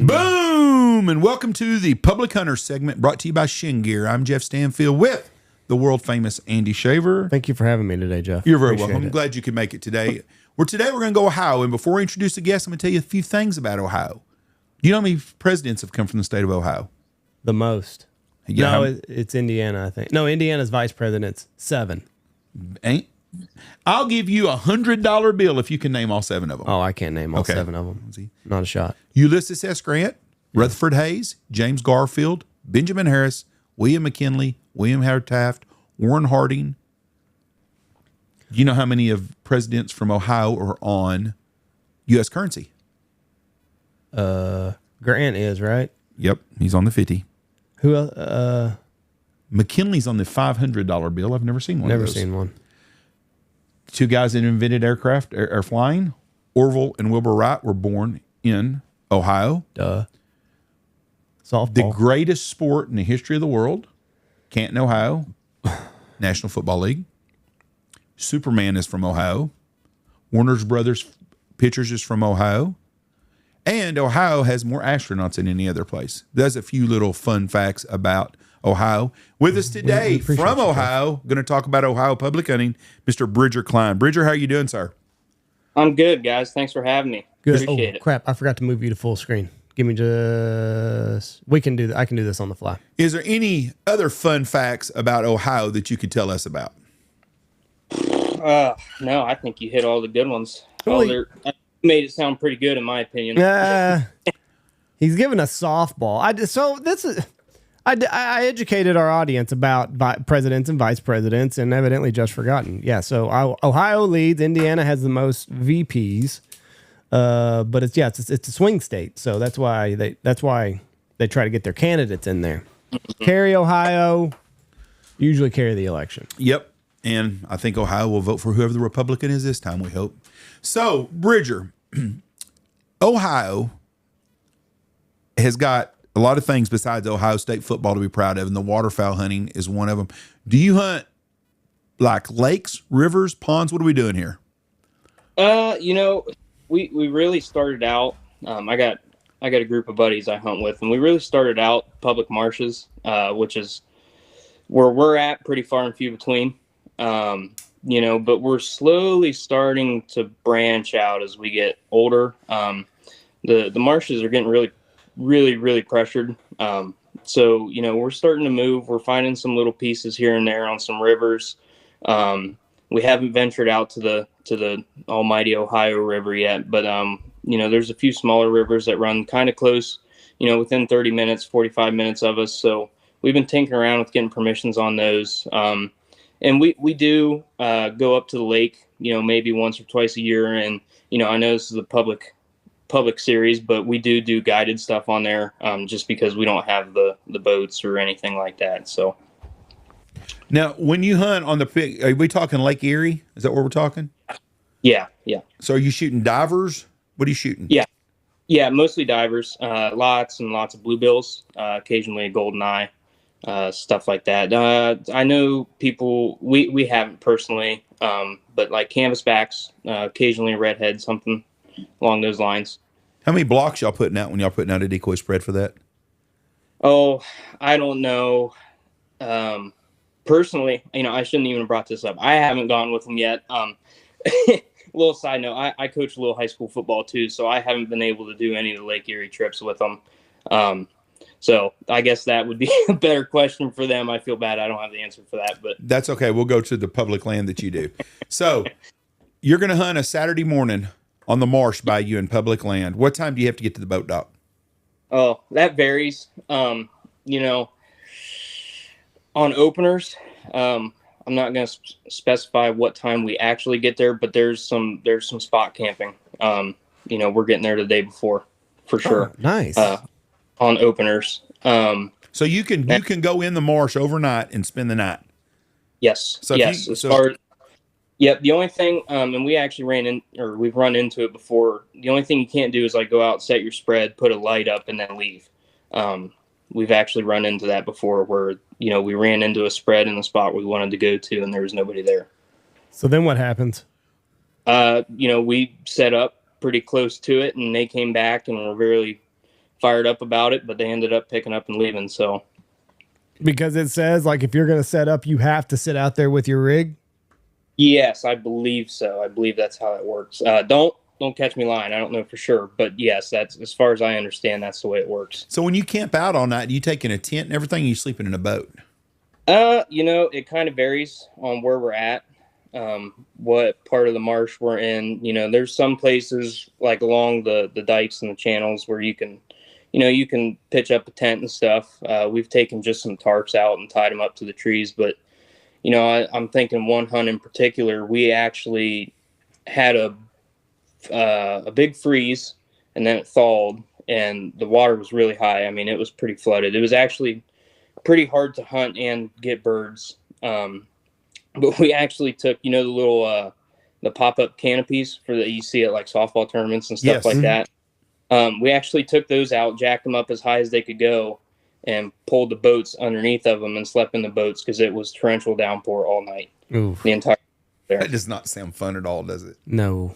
Boom! And welcome to the Public Hunter segment brought to you by Chêne Gear. I'm Jeff Stanfield with the world famous Andy Shaver. Thank you for having me today, Jeff. You're very welcome. I'm glad you could make it today. We're going to go Ohio. And before we introduce the guest, I'm going to tell you a few things about Ohio. Do you know how many presidents have come from the state of Ohio? The most. Yeah, no, it's Indiana, I think. No, Indiana's vice presidents, 7. I'll give you $100 bill if you can name all 7 of them. Oh, I can't name all 7 of them. Not a shot. Ulysses S. Grant, Rutherford Hayes, James Garfield, Benjamin Harris, William McKinley, William Howard Taft, Warren Harding. Do you know how many of presidents from Ohio are on U.S. currency? Grant is, right? Yep, he's on the 50. Who else? McKinley's on the $500 bill. I've never seen one of those. Never seen one. 2 guys that invented aircraft, air flying, Orville and Wilbur Wright, were born in Ohio. Duh. Softball. The greatest sport in the history of the world, Canton, Ohio, National Football League. Superman is from Ohio. Warner's Brothers Pictures is from Ohio. And Ohio has more astronauts than any other place. There's a few little fun facts about Ohio. With us today from Ohio, going to talk about Ohio public hunting, Mr. Bridger Cline. Bridger, how are you doing, sir? I'm good, guys. Thanks for having me. Good. Appreciate it. Crap, I forgot to move you to full screen. Give me just... We can do that. I can do this on the fly. Is there any other fun facts about Ohio that you could tell us about? No, I think you hit all the good ones. Really? Made it sound pretty good, in my opinion. He's giving us softball. I educated our audience about presidents and vice presidents, and evidently just forgotten. Yeah, so Ohio leads. Indiana has the most VPs, but it's a swing state, so that's why they try to get their candidates in there. Carry Ohio, usually carry the election. Yep, and I think Ohio will vote for whoever the Republican is this time, we hope. So, Bridger, Ohio has got a lot of things besides Ohio State football to be proud of, and the waterfowl hunting is one of them. Do you hunt like lakes, rivers, ponds? What are we doing here? We really started out. I got a group of buddies I hunt with, and we really started out public marshes, which is where we're at, pretty far and few between. But we're slowly starting to branch out as we get older. The marshes are getting really pressured. So we're starting to move. We're finding some little pieces here and there on some rivers. We haven't ventured out to the almighty Ohio River yet, but there's a few smaller rivers that run kind of close, within 30 minutes, 45 minutes of us. So we've been tinkering around with getting permissions on those. And we do go up to the lake, maybe once or twice a year. And, I know this is a public series, but we do guided stuff on there just because we don't have the boats or anything like that. So now, when you hunt on are we talking Lake Erie? Is that where we're talking? Yeah. So are you shooting divers? What are you shooting? Yeah, mostly divers. Lots and lots of bluebills, occasionally a goldeneye. Stuff like that. I know people, we haven't personally, but like canvasbacks, occasionally a redhead, something along those lines. How many blocks y'all putting out when y'all putting out a decoy spread for that? Oh, I don't know. Personally, I shouldn't even have brought this up. I haven't gone with them yet. Little side note, I coach a little high school football too, so I haven't been able to do any of the Lake Erie trips with them. So I guess that would be a better question for them. I feel bad I don't have the answer for that, but that's okay. We'll go to the public land that you do. So you're going to hunt a Saturday morning on the Marsh by you in public land. What time do you have to get to the boat dock? Oh, that varies. On openers, I'm not going to specify what time we actually get there, but there's some spot camping. We're getting there the day before for sure. Oh, nice. On openers. So you can go in the Marsh overnight and spend the night. Yes. So yes. Yep. The only thing, and we've run into it before. The only thing you can't do is like go out, set your spread, put a light up, and then leave. We've actually run into that before where, we ran into a spread in the spot we wanted to go to and there was nobody there. So then what happens? We set up pretty close to it and they came back and were fired up about it, but they ended up picking up and leaving. So Because it says like if you're going to set up, you have to sit out there with your rig. yes, I believe so. I believe that's how it works. Don't catch me lying. I don't know for sure, but yes, that's as far as I understand. That's the way it works. So when you camp out all night, do you take in a tent and everything? Or you sleeping in a boat? It kind of varies on where we're at, what part of the marsh we're in. There's some places like along the dikes and the channels where you can pitch up a tent and stuff. We've taken just some tarps out and tied them up to the trees, but I'm thinking one hunt in particular, we actually had a big freeze and then it thawed and the water was really high. I mean, it was pretty flooded. It was actually pretty hard to hunt and get birds. But we actually took, the little, the pop-up canopies that you see at like softball tournaments and stuff like that. We actually took those out, jacked them up as high as they could go, and pulled the boats underneath of them and slept in the boats because it was torrential downpour all night. Oof. The entire there. That does not sound fun at all, does it? No.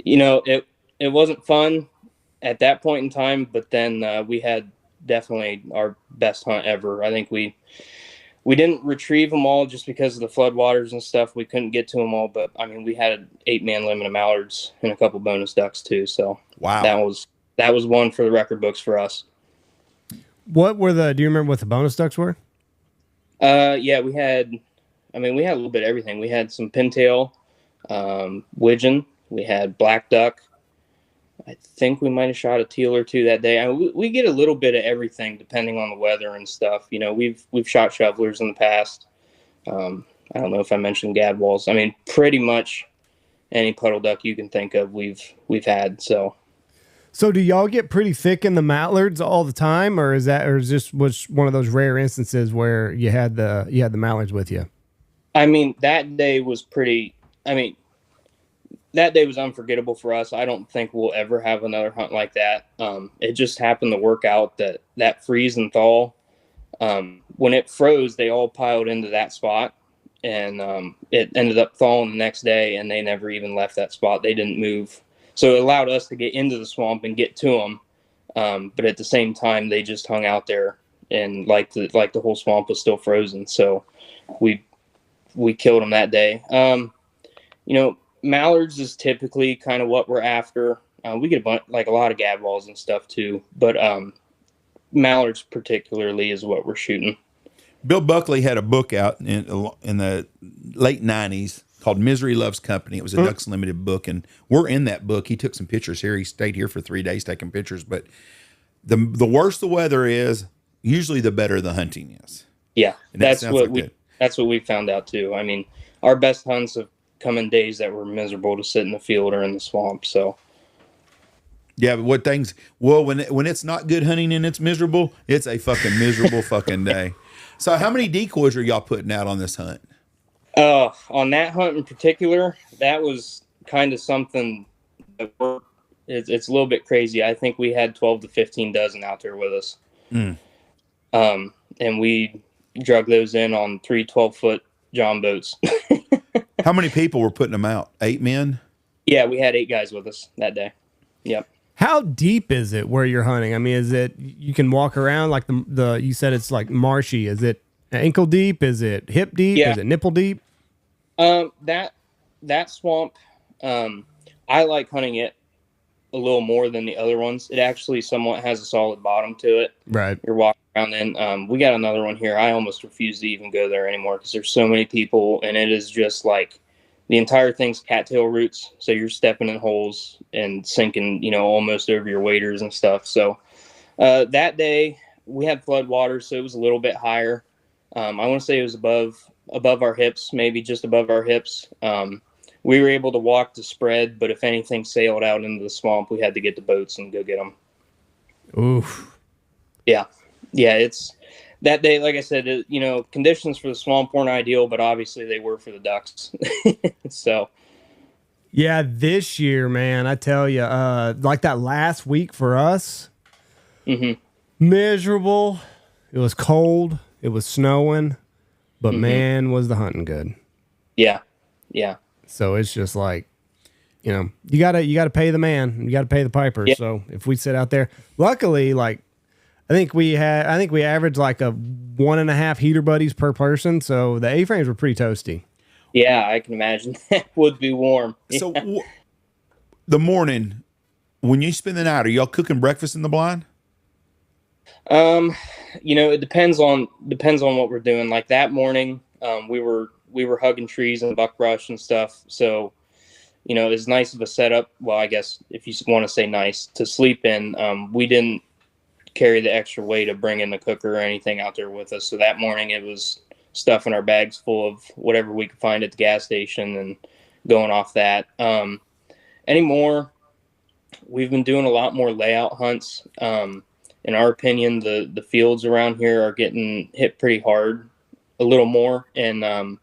It wasn't fun at that point in time, but then we had definitely our best hunt ever. I think we didn't retrieve them all just because of the floodwaters and stuff. We couldn't get to them all, but I mean, we had an 8-man limit of mallards and a couple bonus ducks too. So wow, that was one for the record books for us. Do you remember what the bonus ducks were? Yeah, we had a little bit of everything. We had some pintail, widgeon, we had black duck. I think we might have shot a teal or two that day. We get a little bit of everything depending on the weather and stuff. We've shot shovelers in the past. I don't know if I mentioned gadwalls. I mean, pretty much any puddle duck you can think of, we've had. So do y'all get pretty thick in the mallards all the time, or is this was one of those rare instances where you had the mallards with you? I mean, that day was unforgettable for us. I don't think we'll ever have another hunt like that. It just happened to work out that freeze and thaw. When it froze, they all piled into that spot, and it ended up thawing the next day, and they never even left that spot. They didn't move. So it allowed us to get into the swamp and get to them. But at the same time, they just hung out there, and like the whole swamp was still frozen. So we killed them that day. Mallards is typically kind of what we're after. We get a lot of gadwalls and stuff too, but mallards particularly is what we're shooting. Bill Buckley had a book out in the late 90s called Misery Loves Company. It was a Ducks Limited book, and we're in that book. He took some pictures here. He stayed here for 3 days taking pictures, but the worse the weather is, usually the better the hunting is. Yeah, that's what we found out too. I mean, our best hunts have come in days that were miserable to sit in the field or in the swamp. So yeah, but when it's not good hunting and it's miserable, it's a fucking miserable fucking day. So how many decoys are y'all putting out on this hunt? On that hunt in particular, that was kind of something that it's a little bit crazy. I think we had 12 to 15 dozen out there with us. And we drug those in on 3 12-foot John boats. How many people were putting them out? 8 men? Yeah, we had 8 guys with us that day. Yep. How deep is it where you're hunting? I mean, is it you can walk around like you said it's like marshy? Is it ankle deep? Is it hip deep? Yeah. Is it nipple deep? That swamp, I like hunting it a little more than the other ones. It actually somewhat has a solid bottom to it. Right. You're walking around in. We got another one here. I almost refuse to even go there anymore because there's so many people, and it is just like the entire thing's cattail roots. So you're stepping in holes and sinking, almost over your waders and stuff. So that day we had flood water, so it was a little bit higher. I want to say it was above our hips, maybe just above our hips. We were able to walk the spread, but if anything sailed out into the swamp, we had to get the boats and go get them. Oof. Yeah. It's that day. Like I said, conditions for the swamp weren't ideal, but obviously they were for the ducks. So. Yeah, this year, man, I tell you, like that last week for us, miserable. It was cold. It was snowing, but man, was the hunting good. Yeah. So it's just like, you gotta pay the man, you gotta pay the piper. Yeah. So if we sit out there, luckily, like I think we averaged like a 1.5 heater buddies per person. So the A-frames were pretty toasty. Yeah, I can imagine that would be warm. So the morning when you spend the night, are y'all cooking breakfast in the blind? It depends on what we're doing. Like that morning, we were hugging trees and buckbrush and stuff. So, it's nice of a setup. Well, I guess if you want to say nice to sleep in, we didn't carry the extra weight of bringing the cooker or anything out there with us. So that morning it was stuffing our bags full of whatever we could find at the gas station and going off that. Anymore, we've been doing a lot more layout hunts. In our opinion, the fields around here are getting hit pretty hard a little more. And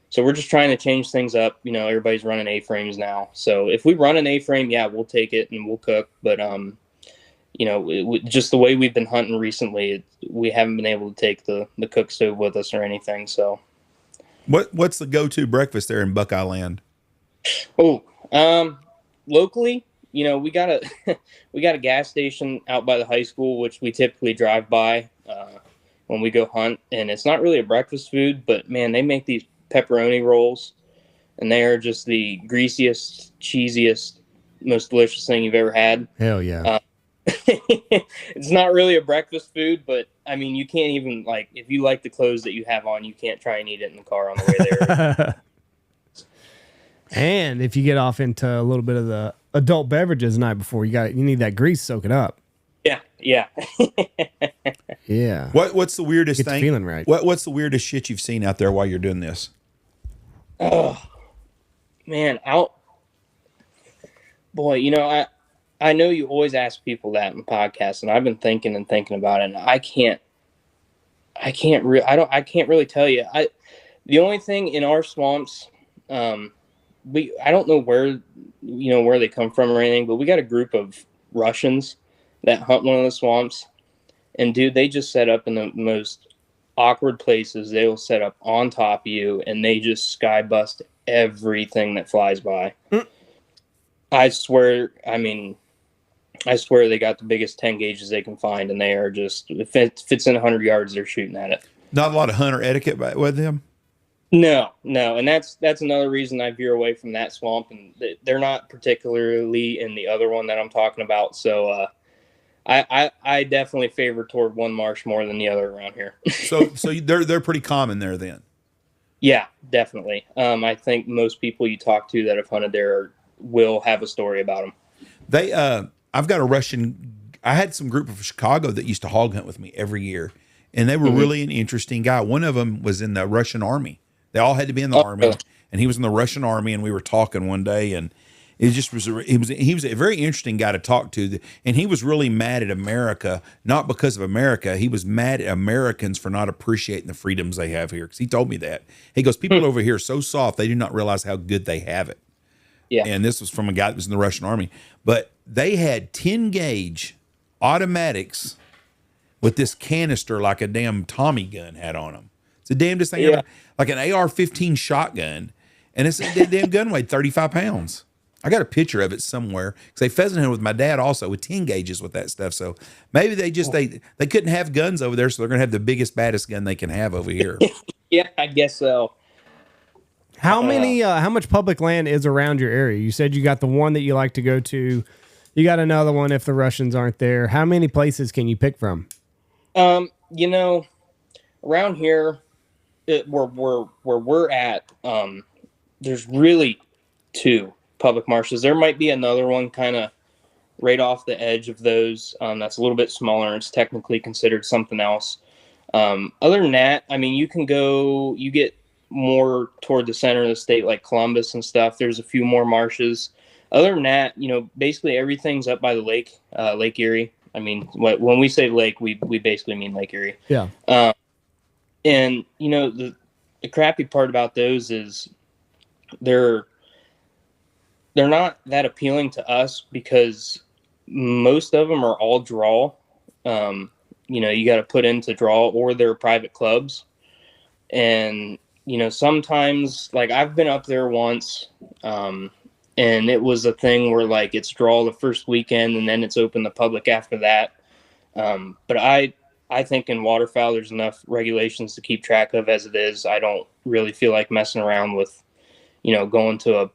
so we're just trying to change things up. Everybody's running A-frames now. So if we run an A-frame, yeah, we'll take it and we'll cook. But, just the way we've been hunting recently, we haven't been able to take the cook stove with us or anything. So What's the go-to breakfast there in Buckeye Land? Locally, we got a gas station out by the high school, which we typically drive by when we go hunt. And it's not really a breakfast food, but man, they make these pepperoni rolls, and they are just the greasiest, cheesiest, most delicious thing you've ever had. Hell yeah. It's not really a breakfast food, but I mean, you can't even if you like the clothes that you have on, you can't try and eat it in the car on the way there. And if you get off into a little bit of the adult beverages the night before, you need that grease soaking up. Yeah. Yeah. What's the weirdest Get the thing? feeling right. What's the weirdest shit you've seen out there while you're doing this? Oh man, I know you always ask people that in podcasts, and I've been thinking about it, and I can't really tell you. The only thing in our swamps, I don't know where they come from or anything, but we got a group of Russians that hunt one of the swamps, and dude, they just set up in the most awkward places. They will set up on top of you, and they just sky bust everything that flies by. I swear they got the biggest 10 gauges they can find, and they are just, if it's in 100 yards, they're shooting at it. Not a lot of hunter etiquette with them? No. And that's another reason I veer away from that swamp, and they're not particularly in the other one that I'm talking about. So I definitely favor toward one marsh more than the other around here. so they're pretty common there then? Yeah, definitely. I think most people you talk to that have hunted there will have a story about them. I've got I had some group of Chicago that used to hog hunt with me every year, and they were really an interesting guy. One of them was in the Russian army. They all had to be in the army, and he was in the Russian army, and we were talking one day, and it just was, he was a very interesting guy to talk to, and he was really mad at America, not because of America. He was mad at Americans for not appreciating the freedoms they have here, because he told me that. He goes, people over here are so soft, they do not realize how good they have it. Yeah. And this was from a guy that was in the Russian army. But they had 10 gauge automatics with this canister like a damn Tommy gun had on them. It's the damnedest thing ever. Like an AR-15 shotgun. And it's the damn gun weighed 35 pounds. I got a picture of it somewhere, because they pheasant hunted with my dad also with 10 gauges with that stuff. So maybe they just, they couldn't have guns over there, so they're going to have the biggest, baddest gun they can have over here. Yeah, I guess so. How much public land is around your area? You said you got the one that you like to go to. You got another one if the Russians aren't there. How many places can you pick from? Around here, where we're at, there's really 2 public marshes. There might be another one kind of right off the edge of those. That's a little bit smaller. It's technically considered something else. Other than that, I mean, you get more toward the center of the state, like Columbus and stuff. There's a few more marshes. Other than that, basically everything's up by the lake, Lake Erie. I mean, when we say lake, we basically mean Lake Erie. Yeah. And the crappy part about those is they're not that appealing to us, because most of them are all draw. You got to put into draw, or they're private clubs. And sometimes, like, I've been up there once, and it was a thing where like it's draw the first weekend and then it's open to public after that. But I think in waterfowl there's enough regulations to keep track of as it is. I don't really feel like messing around with, going to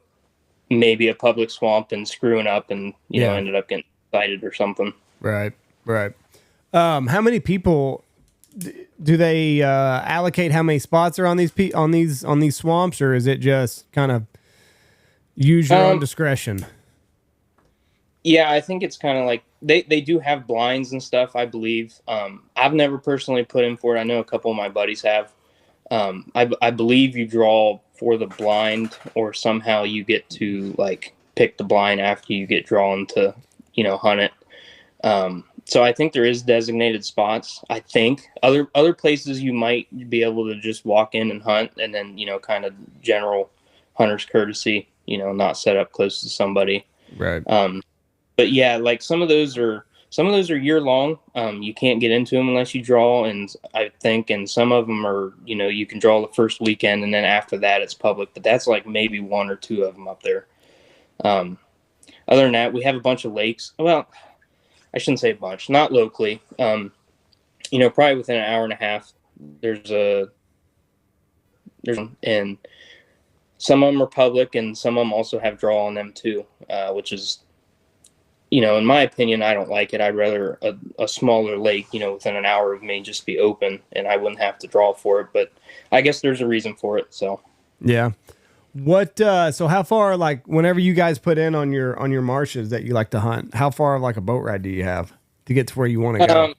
maybe a public swamp and screwing up and ended up getting cited or something. Right. How many people do they allocate? How many spots are on these swamps, or is it just kind of use your own discretion? Yeah, I think it's kind of like they do have blinds and stuff, I believe. I've never personally put in for it. I know a couple of my buddies have. I believe you draw for the blind, or somehow you get to like pick the blind after you get drawn to, hunt it. So I think there is designated spots. I think other places you might be able to just walk in and hunt, and then kind of general hunter's courtesy, not set up close to somebody. Right. But yeah, like some of those are year long. You can't get into them unless you draw, and I think, and some of them are, you can draw the first weekend, and then after that it's public. But that's like maybe one or two of them up there. Other than that, we have a bunch of lakes. Well, I shouldn't say a bunch, not locally. Probably within an hour and a half, and some of them are public, and some of them also have draw on them too, which is, in my opinion, I don't like it. I'd rather a smaller lake, within an hour of me just be open, and I wouldn't have to draw for it. But I guess there's a reason for it. So yeah. So how far, like whenever you guys put in on your marshes that you like to hunt, how far of like a boat ride do you have to get to where you want to go?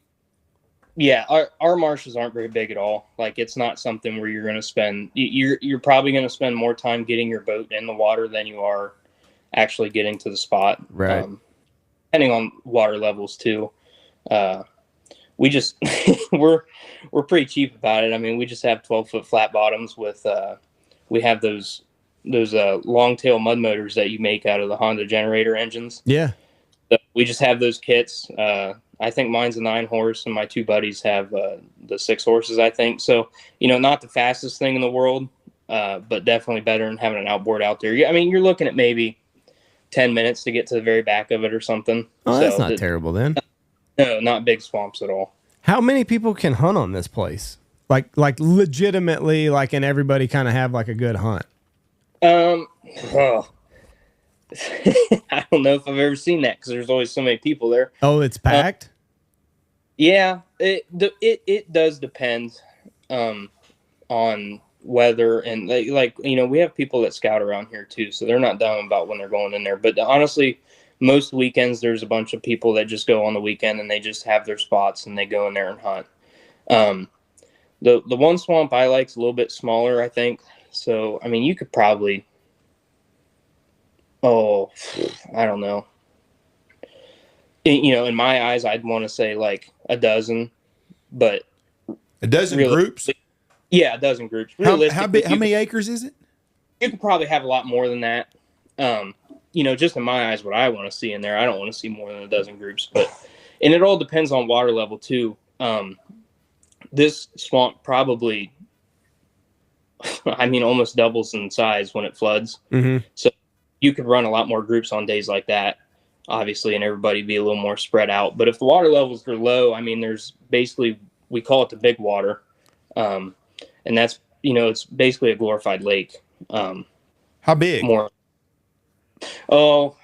Yeah, our marshes aren't very big at all. Like it's not something where you're going to spend, you're probably going to spend more time getting your boat in the water than you are actually getting to the spot. Right. Depending on water levels too. We just, we're pretty cheap about it. I mean, we just have 12-foot flat bottoms with, we have those long tail mud motors that you make out of the Honda generator engines. Yeah. So we just have those kits. I think mine's a 9-horse, and my two buddies have the 6 horses, I think. So, not the fastest thing in the world, but definitely better than having an outboard out there. I mean, you're looking at maybe 10 minutes to get to the very back of it or something. Oh, that's not terrible then. No, not big swamps at all. How many people can hunt on this place? Like legitimately, like, and everybody kind of have like a good hunt? I don't know if I've ever seen that, because there's always so many people there. Oh, it's packed? Yeah, it does depend on weather, and like we have people that scout around here too, so they're not dumb about when they're going in there. But honestly, most weekends there's a bunch of people that just go on the weekend and they just have their spots and they go in there and hunt. The one swamp I like is a little bit smaller, I think. So I mean, you could probably, I don't know. In my eyes, I'd want to say like a dozen, but a dozen groups. Yeah, a dozen groups. How big? How many acres is it? You could probably have a lot more than that. Just in my eyes, what I want to see in there, I don't want to see more than a dozen groups. And it all depends on water level too. This swamp probably, almost doubles in size when it floods. Mm-hmm. So you could run a lot more groups on days like that, obviously, and everybody be a little more spread out. But if the water levels are low, there's basically, we call it the big water. And that's, it's basically a glorified lake. How big? More. Oh,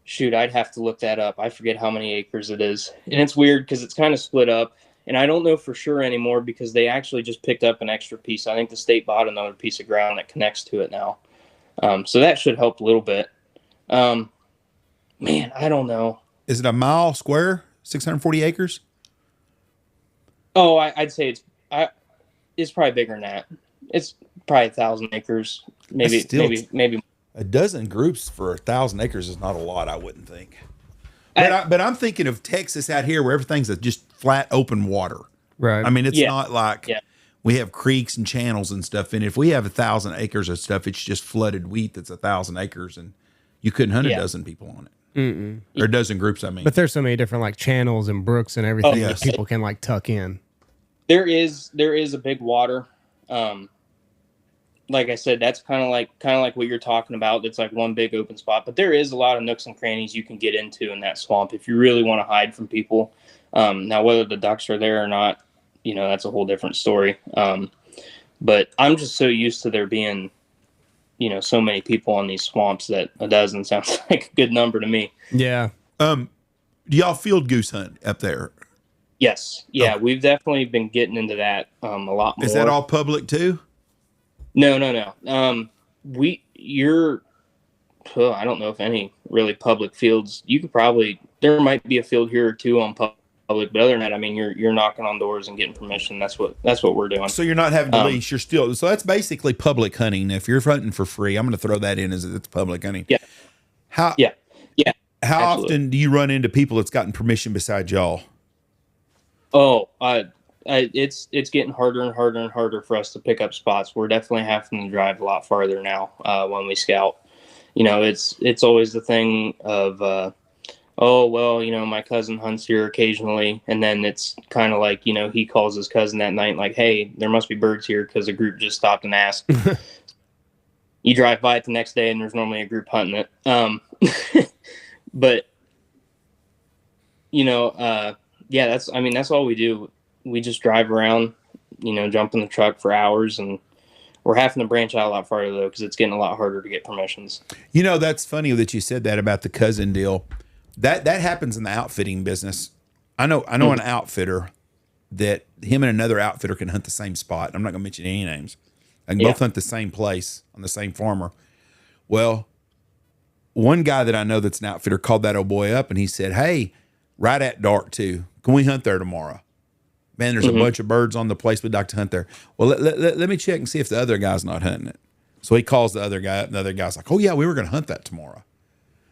shoot, I'd have to look that up. I forget how many acres it is. And it's weird because it's kind of split up. And I don't know for sure anymore because they actually just picked up an extra piece. I think the state bought another piece of ground that connects to it now. So that should help a little bit. Man, I don't know. Is it a mile square? 640 acres? Oh, I'd say it's probably bigger than that. It's probably 1,000 acres. Maybe. A dozen groups for 1,000 acres is not a lot, I wouldn't think. But I'm thinking of Texas out here where everything's just flat open water. Right. It's not like we have creeks and channels and stuff. And if we have 1,000 acres of stuff, it's just flooded wheat that's 1,000 acres, and you couldn't hunt a dozen people on it. Mm-mm. Or a dozen groups, But there's so many different like channels and brooks and everything that people can like tuck in. There is a big water. like I said, that's kind of like what you're talking about. It's like one big open spot, but there is a lot of nooks and crannies you can get into in that swamp if you really want to hide from people. Now, whether the ducks are there or not, that's a whole different story. But I'm just so used to there being, so many people on these swamps that a dozen sounds like a good number to me. Yeah. Do y'all field goose hunt up there? Yes. Yeah, Okay. we've definitely been getting into that a lot more. Is that all public too? No. I don't know if any really public fields. You could probably, there might be a field here or two on public, but other than that, I mean, you're knocking on doors and getting permission. That's what we're doing. So you're not having to leash. You're still, so that's basically public hunting. If you're hunting for free, I'm going to throw that in as it's public hunting. Yeah. How Absolutely. often do you run into people that's gotten permission beside y'all? Oh, it's getting harder and harder and harder for us to pick up spots. We're definitely having to drive a lot farther now when we scout. It's always the thing of, my cousin hunts here occasionally, and then it's kind of like, he calls his cousin that night like, hey, there must be birds here because a group just stopped and asked. You drive by it the next day, and there's normally a group hunting it. But that's all we do. We just drive around, jump in the truck for hours, and we're having to branch out a lot farther though, because it's getting a lot harder to get permissions. That's funny that you said that about the cousin deal. That happens in the outfitting business. I know an outfitter that him and another outfitter can hunt the same spot. I'm not going to mention any names. They can both hunt the same place on the same farmer. Well, one guy that I know that's an outfitter called that old boy up and he said, hey, right at dark too, can we hunt there tomorrow? Man, there's a bunch of birds on the place. We'd like to hunt there. Well, let me check and see if the other guy's not hunting it. So he calls the other guy up, and the other guy's like, oh, yeah, we were going to hunt that tomorrow.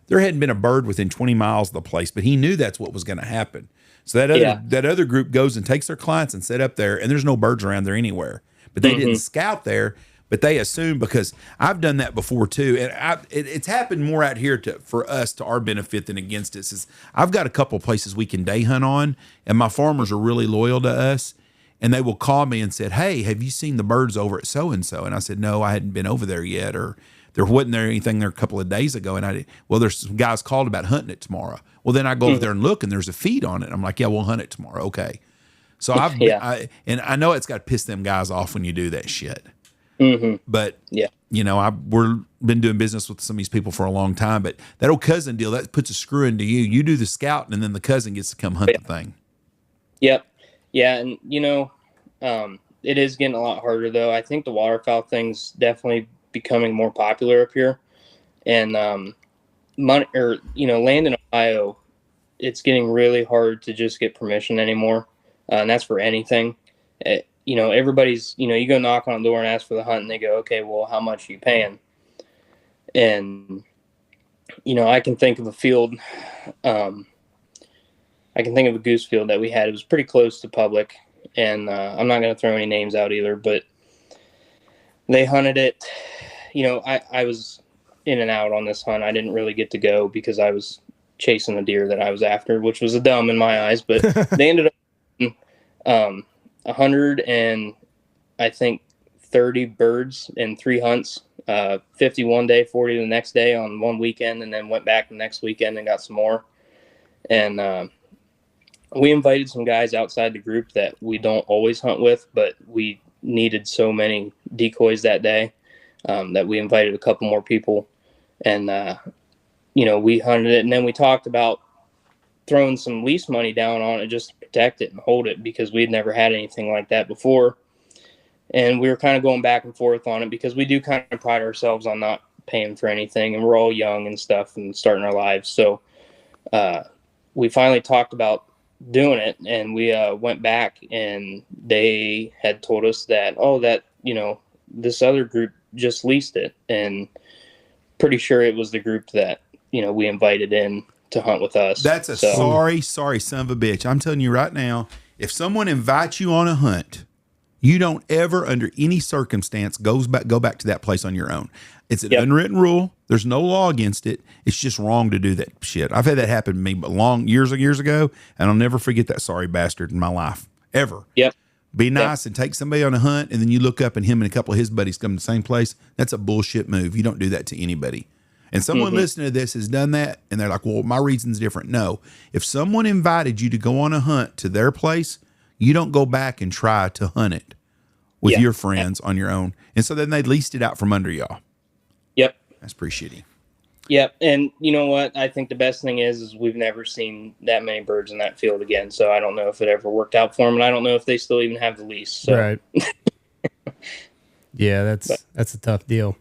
There hadn't been a bird within 20 miles of the place, but he knew that's what was going to happen. So that other group goes and takes their clients and set up there, and there's no birds around there anywhere. But they didn't scout there, but they assumed, because I've done that before too, and it's happened more out here for us to our benefit than against us. Is I've got a couple places we can day hunt on, and my farmers are really loyal to us, and they will call me and said, hey, have you seen the birds over at so-and-so? And I said, no, I hadn't been over there yet, or there wasn't anything there a couple of days ago. And there's some guys called about hunting it tomorrow. Well, then I go over there and look, and there's a feed on it. I'm like, yeah, we'll hunt it tomorrow. Okay. So I know it's got to piss them guys off when you do that shit. But we're been doing business with some of these people for a long time, but that old cousin deal, that puts a screw into you. You do the scouting, and then the cousin gets to come hunt the thing. Yep. Yeah. And it is getting a lot harder though. I think the waterfowl thing's definitely becoming more popular up here, and land in Ohio, it's getting really hard to just get permission anymore. And that's for anything. Everybody's, you go knock on the door and ask for the hunt, and they go, okay, well, how much are you paying? And, I can think of a field, I can think of a goose field that we had. It was pretty close to public, and I'm not going to throw any names out either, but they hunted it. I was in and out on this hunt. I didn't really get to go because I was chasing a deer that I was after, which was a dumb in my eyes, but they ended up 100 and I think 30 birds in 3 hunts, 50 one day, 40 the next day on one weekend, and then went back the next weekend and got some more. And we invited some guys outside the group that we don't always hunt with, but we needed so many decoys that day that we invited a couple more people, and we hunted it, and then we talked about throwing some lease money down on it just to protect it and hold it, because we'd never had anything like that before. And we were kind of going back and forth on it because we do kind of pride ourselves on not paying for anything, and we're all young and stuff and starting our lives. So we finally talked about doing it, and we went back, and they had told us that, this other group just leased it, and pretty sure it was the group that, we invited in to hunt with us. That's a sorry son of a bitch. I'm telling you right now, if someone invites you on a hunt, you don't ever, under any circumstance, go back to that place on your own. It's an unwritten rule. There's no law against it. It's just wrong to do that shit. I've had that happen to me years ago, and I'll never forget that sorry bastard in my life, ever. Yep. Be nice and take somebody on a hunt, and then you look up and him and a couple of his buddies come to the same place. That's a bullshit move. You don't do that to anybody. And someone listening to this has done that, and they're like, well, my reason's different. No. If someone invited you to go on a hunt to their place, you don't go back and try to hunt it with your friends on your own. And so then they leased it out from under y'all. Yep. That's pretty shitty. Yep. And you know what? I think the best thing is we've never seen that many birds in that field again. So I don't know if it ever worked out for them, and I don't know if they still even have the lease. So. Right. Yeah, that's a tough deal.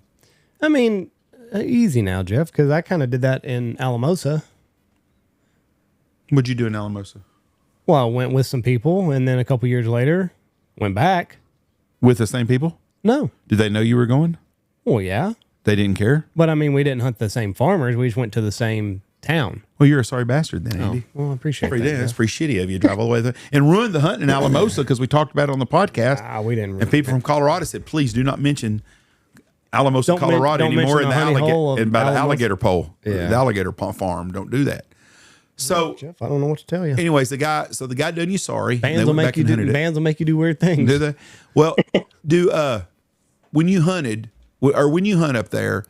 I mean, easy now, Jeff, because I kind of did that in Alamosa. What'd you do in Alamosa? Well, I went with some people, and then a couple years later, went back. With the same people? No. Did they know you were going? Well, yeah. They didn't care? But, I mean, we didn't hunt the same farmers. We just went to the same town. Well, you're a sorry bastard then, Andy. Well, I appreciate that. That's pretty shitty of you to drive all the way there and ruin the hunt in Alamosa because we talked about it on the podcast. We didn't. And people from Colorado said, please do not mention Alamosa, Colorado anymore in the alligator pole. Yeah. The alligator farm. Don't do that. So, Jeff, I don't know what to tell you. anyways, the guy done you sorry. Bands will make you do weird things. Do they? Well, when you hunted or when you hunt up there,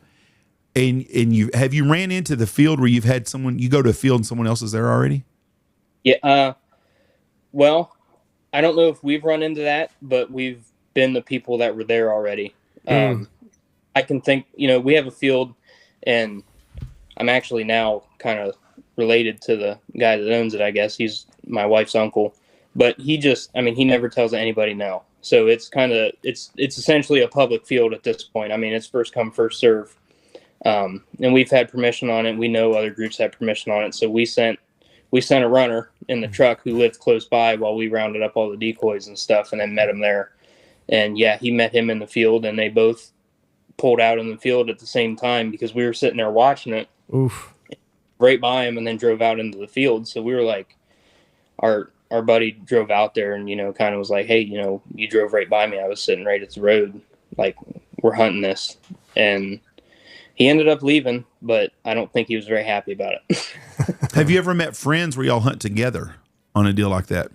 and you ran into the field where you've had someone, you go to a field and someone else is there already? Yeah. Well, I don't know if we've run into that, but we've been the people that were there already. I can think, we have a field, and I'm actually now kind of related to the guy that owns it, I guess. He's my wife's uncle, but he never tells anybody no. So it's it's essentially a public field at this point. I mean, it's first come, first serve. And we've had permission on it. We know other groups had permission on it. So we sent a runner in the truck who lived close by while we rounded up all the decoys and stuff, and then met him there. And yeah, he met him in the field, and they both pulled out in the field at the same time because we were sitting there watching it. Oof. Right by him, and then drove out into the field. So we were like, our buddy drove out there and, kind of was like, hey, you drove right by me. I was sitting right at the road. Like, we're hunting this. And he ended up leaving, but I don't think he was very happy about it. Have you ever met friends where y'all hunt together on a deal like that?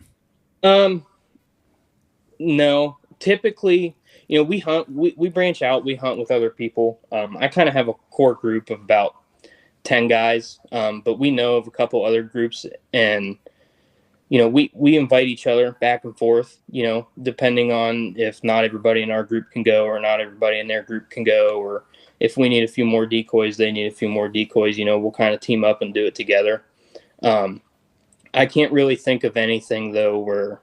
No. Typically, we hunt, we branch out, we hunt with other people. I kind of have a core group of about 10 guys, but we know of a couple other groups, and we invite each other back and forth, depending on if not everybody in our group can go or not everybody in their group can go, or if we need a few more decoys, they need a few more decoys. We'll kind of team up and do it together. I can't really think of anything though where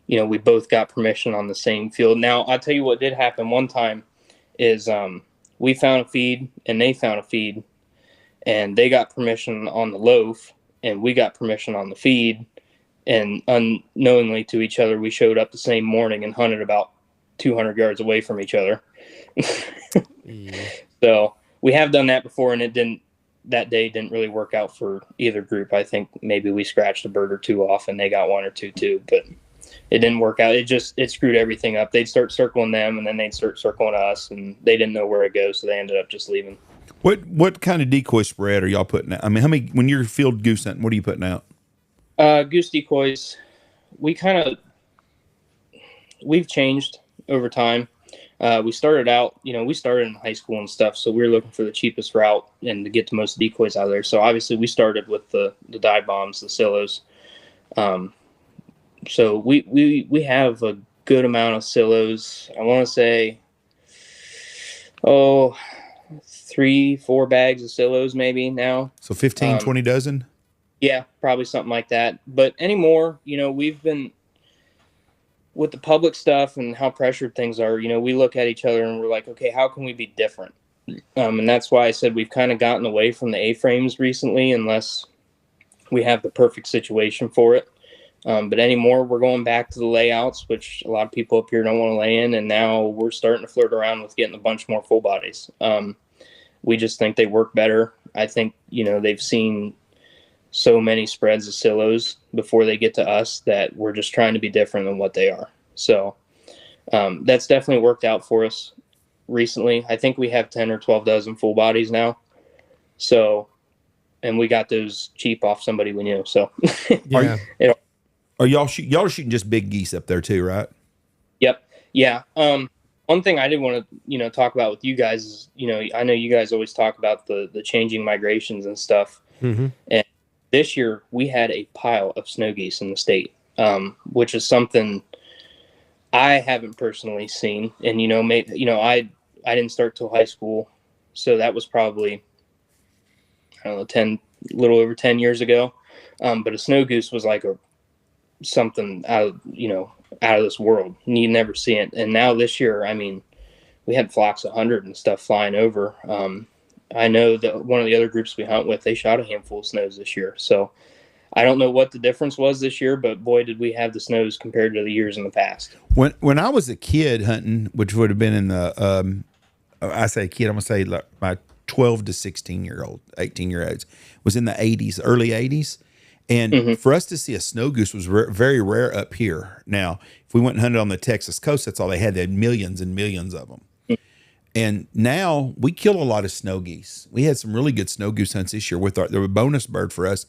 we both got permission on the same field. Now I'll tell you what did happen one time is we found a feed and they found a feed, and they got permission on the loaf, and we got permission on the feed. And unknowingly to each other, we showed up the same morning and hunted about 200 yards away from each other. Yeah. So we have done that before, and that day didn't really work out for either group. I think maybe we scratched a bird or two off, and they got one or two too, but it didn't work out. It screwed everything up. They'd start circling them, and then they'd start circling us, and they didn't know where to go, so they ended up just leaving. What kind of decoy spread are y'all putting out? I mean, how many, when you're field goose hunting, what are you putting out? Goose decoys, we've changed over time. We started out, we started in high school and stuff, so we were looking for the cheapest route and to get the most decoys out of there. So obviously we started with the dive bombs, the Silos. So we have a good amount of Silos. I want to say, 3-4 bags of Silos maybe now. So 15, 20 dozen? Yeah, probably something like that. But anymore, we've been with the public stuff and how pressured things are, we look at each other and we're like, okay, how can we be different? And that's why I said we've kind of gotten away from the A-frames recently, unless we have the perfect situation for it. But anymore, we're going back to the layouts, which a lot of people up here don't want to lay in. And now we're starting to flirt around with getting a bunch more full bodies. We just think they work better. I think, they've seen so many spreads of Silos before they get to us that we're just trying to be different than what they are. So that's definitely worked out for us recently. I think we have 10 or 12 dozen full bodies now. So, and we got those cheap off somebody we knew. So yeah. Are y'all shooting just big geese up there too, right? Yeah. One thing I did want to, talk about with you guys is, I know you guys always talk about the changing migrations and stuff. Mm-hmm. And this year we had a pile of snow geese in the state, which is something I haven't personally seen. And, I didn't start till high school. So that was probably, I don't know, a little over 10 years ago. But a snow goose was like something out of this world. You never see it. And now this year, I mean, we had flocks of 100 and stuff flying over. I know that one of the other groups we hunt with, they shot a handful of snows this year. So I don't know what the difference was this year, but boy, did we have the snows compared to the years in the past. When I was a kid hunting, which would have been in the, I say kid, I'm going to say like my 12 to 16-year-old, 18-year-olds, was in the 80s, early 80s. And for us to see a snow goose was very rare up here. Now, if we went and hunted on the Texas coast, that's all they had. They had millions and millions of them. And now we kill a lot of snow geese. We had some really good snow goose hunts this year they were a bonus bird for us.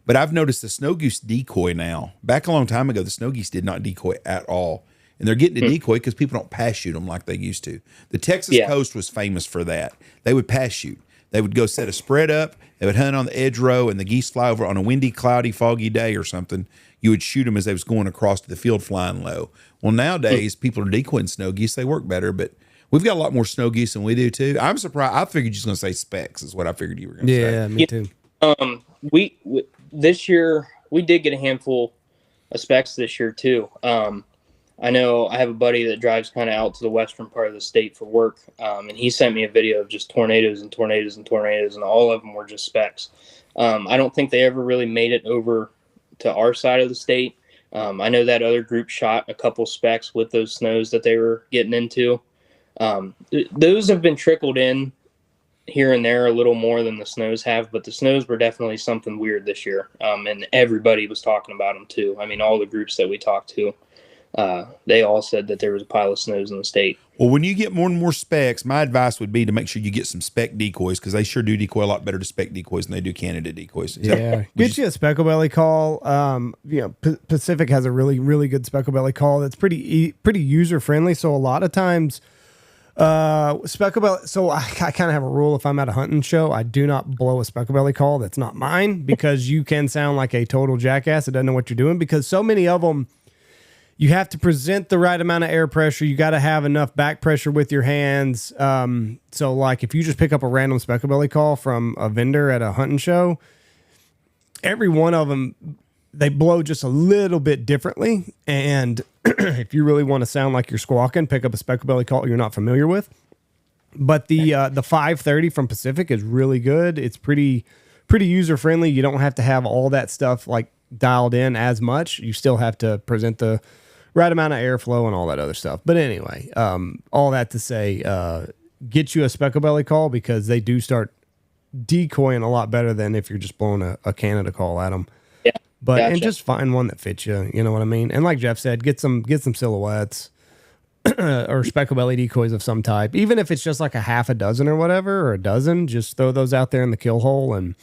But I've noticed the snow goose decoy now. Back a long time ago, the snow geese did not decoy at all. And they're getting to decoy because people don't pass shoot them like they used to. The Texas coast was famous for that. They would pass shoot. They would go set a spread up. They would hunt on the edge row, and the geese fly over on a windy, cloudy, foggy day or something. You would shoot them as they was going across the field flying low. Well, nowadays, people are decoying snow geese. They work better, but we've got a lot more snow geese than we do, too. I'm surprised. I figured you was going to say specks is what I figured you were going to say. Yeah, me too. We this year, we did get a handful of specks this year, too. I know I have a buddy that drives kind of out to the western part of the state for work, and he sent me a video of just tornadoes and tornadoes and tornadoes, and all of them were just specks. I don't think they ever really made it over to our side of the state. I know that other group shot a couple specks with those snows that they were getting into. Those have been trickled in here and there a little more than the snows have, but the snows were definitely something weird this year, and everybody was talking about them too. I mean, all the groups that we talked to. They all said that there was a pile of snows in the state. Well, when you get more and more specks, my advice would be to make sure you get some spec decoys because they sure do decoy a lot better to spec decoys than they do Canada decoys. Yeah, get you a specklebelly call. Pacific has a really, really good specklebelly call that's pretty user friendly. So a lot of times, specklebelly. So I kind of have a rule: if I'm at a hunting show, I do not blow a specklebelly call that's not mine because you can sound like a total jackass that doesn't know what you're doing because so many of them. You have to present the right amount of air pressure. You got to have enough back pressure with your hands. So, like, if you just pick up a random specklebelly call from a vendor at a hunting show, every one of them, they blow just a little bit differently. And if you really want to sound like you're squawking, pick up a specklebelly call you're not familiar with. But the 530 from Pacific is really good. It's pretty user friendly. You don't have to have all that stuff like dialed in as much. You still have to present the right amount of airflow and all that other stuff. But anyway, all that to say, get you a specklebelly call because they do start decoying a lot better than if you're just blowing a Canada call at them. Yeah, but gotcha. And just find one that fits you. You know what I mean? And like Jeff said, get some silhouettes or specklebelly decoys of some type. Even if it's just like a half a dozen or whatever, or a dozen, just throw those out there in the kill hole and.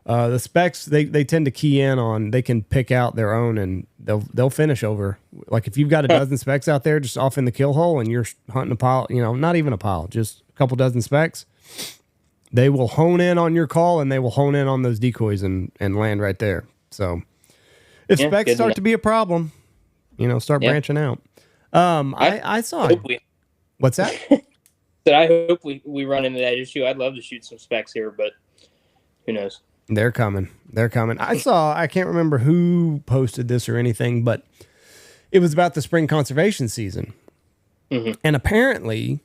The specs they tend to key in on. They can pick out their own and they'll finish over. Like if you've got a dozen specs out there just off in the kill hole and you're hunting a pile, not even a pile, just a couple dozen specs, they will hone in on your call and they will hone in on those decoys and land right there. So if specs start to be a problem, start branching out. I saw it. What's that? I hope we run into that issue. I'd love to shoot some specs here, but who knows? They're coming. I can't remember who posted this or anything, but it was about the spring conservation season. Mm-hmm. And apparently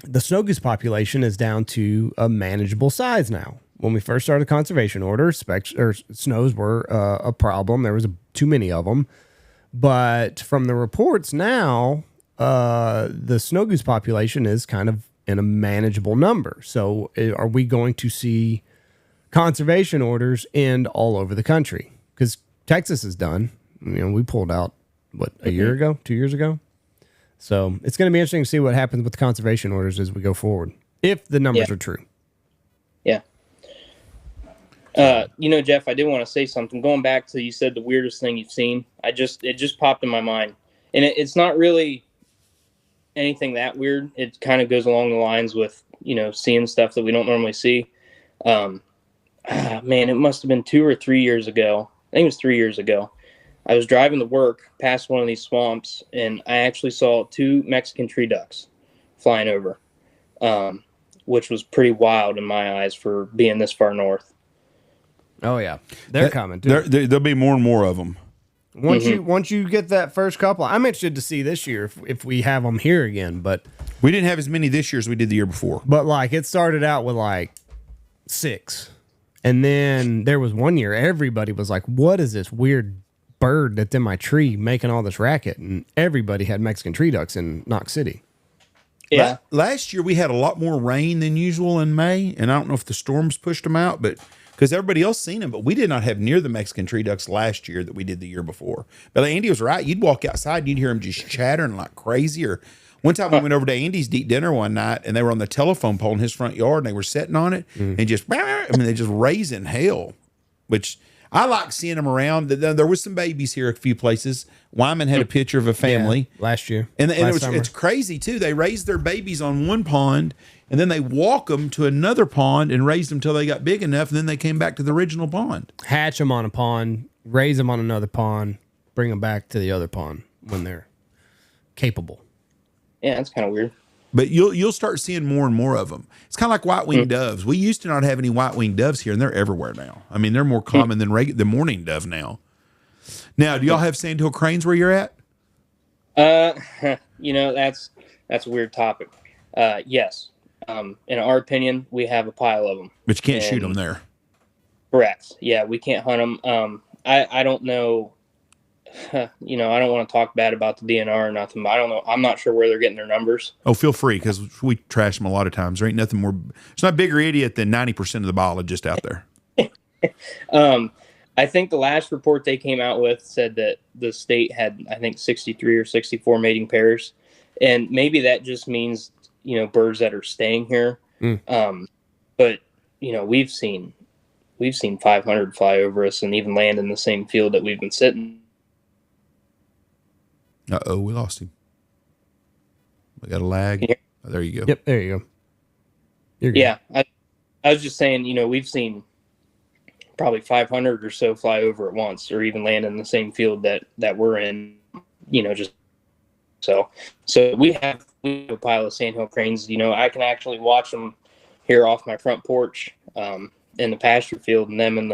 the snow goose population is down to a manageable size now. When we first started conservation order, specs or snows were a problem. There was too many of them. But from the reports now, the snow goose population is kind of in a manageable number. So are we going to see conservation orders end all over the country? Because Texas is done. We pulled out, a year ago, 2 years ago? So it's going to be interesting to see what happens with the conservation orders as we go forward, if the numbers are true. Yeah. Jeff, I did want to say something. Going back to you said the weirdest thing you've seen, it just popped in my mind. And it's not really anything that weird. It kind of goes along the lines with, seeing stuff that we don't normally see. Man, it must have been 2 or 3 years ago. I think it was 3 years ago. I was driving to work past one of these swamps, and I actually saw 2 Mexican tree ducks flying over, which was pretty wild in my eyes for being this far north. Oh yeah, they're coming too. There'll be more and more of them. Once you get that first couple, I'm interested to see this year if we have them here again. But we didn't have as many this year as we did the year before. But like it started out with like 6, and then there was one year everybody was like, "What is this weird bird that's in my tree making all this racket?" And everybody had Mexican tree ducks in Knox City. Yeah. Last year we had a lot more rain than usual in May, and I don't know if the storms pushed them out, but because everybody else seen them, but we did not have near the Mexican tree ducks last year that we did the year before. But Andy was right. You'd walk outside and you'd hear them just chattering like crazy. Or one time we went over to Andy's to eat dinner one night, and they were on the telephone pole in his front yard, and they were sitting on it and just, they just raising hell, which I like seeing them around. There was some babies here a few places. Wyman had a picture of a family last year. And it's crazy too. They raised their babies on one pond, and then they walk them to another pond and raised them till they got big enough, and then they came back to the original pond. Hatch them on a pond, raise them on another pond, bring them back to the other pond when they're capable. Yeah, that's kind of weird. But you'll start seeing more and more of them. It's kind of like white-winged doves. We used to not have any white-winged doves here, and they're everywhere now. I mean, they're more common than the mourning dove now. Now, do y'all have Sandhill cranes where you're at? That's a weird topic. Yes. In our opinion, we have a pile of them. But you can't shoot them there. Correct. Yeah, we can't hunt them. I don't know. I don't want to talk bad about the DNR or nothing, but I don't know. I'm not sure where they're getting their numbers. Oh, feel free, because we trash them a lot of times. There ain't nothing more. It's not a bigger idiot than 90% of the biologists out there. I think the last report they came out with said that the state had, I think, 63 or 64 mating pairs. And maybe that just means, birds that are staying here. But, we've seen 500 fly over us and even land in the same field that we've been sitting. Uh-oh, we lost him. We got a lag. Oh, there you go. Yep, there you go. You're good. Yeah, I was just saying, we've seen probably 500 or so fly over at once, or even land in the same field that we're in, just so we have a pile of sandhill cranes. I can actually watch them here off my front porch in the pasture field, and them and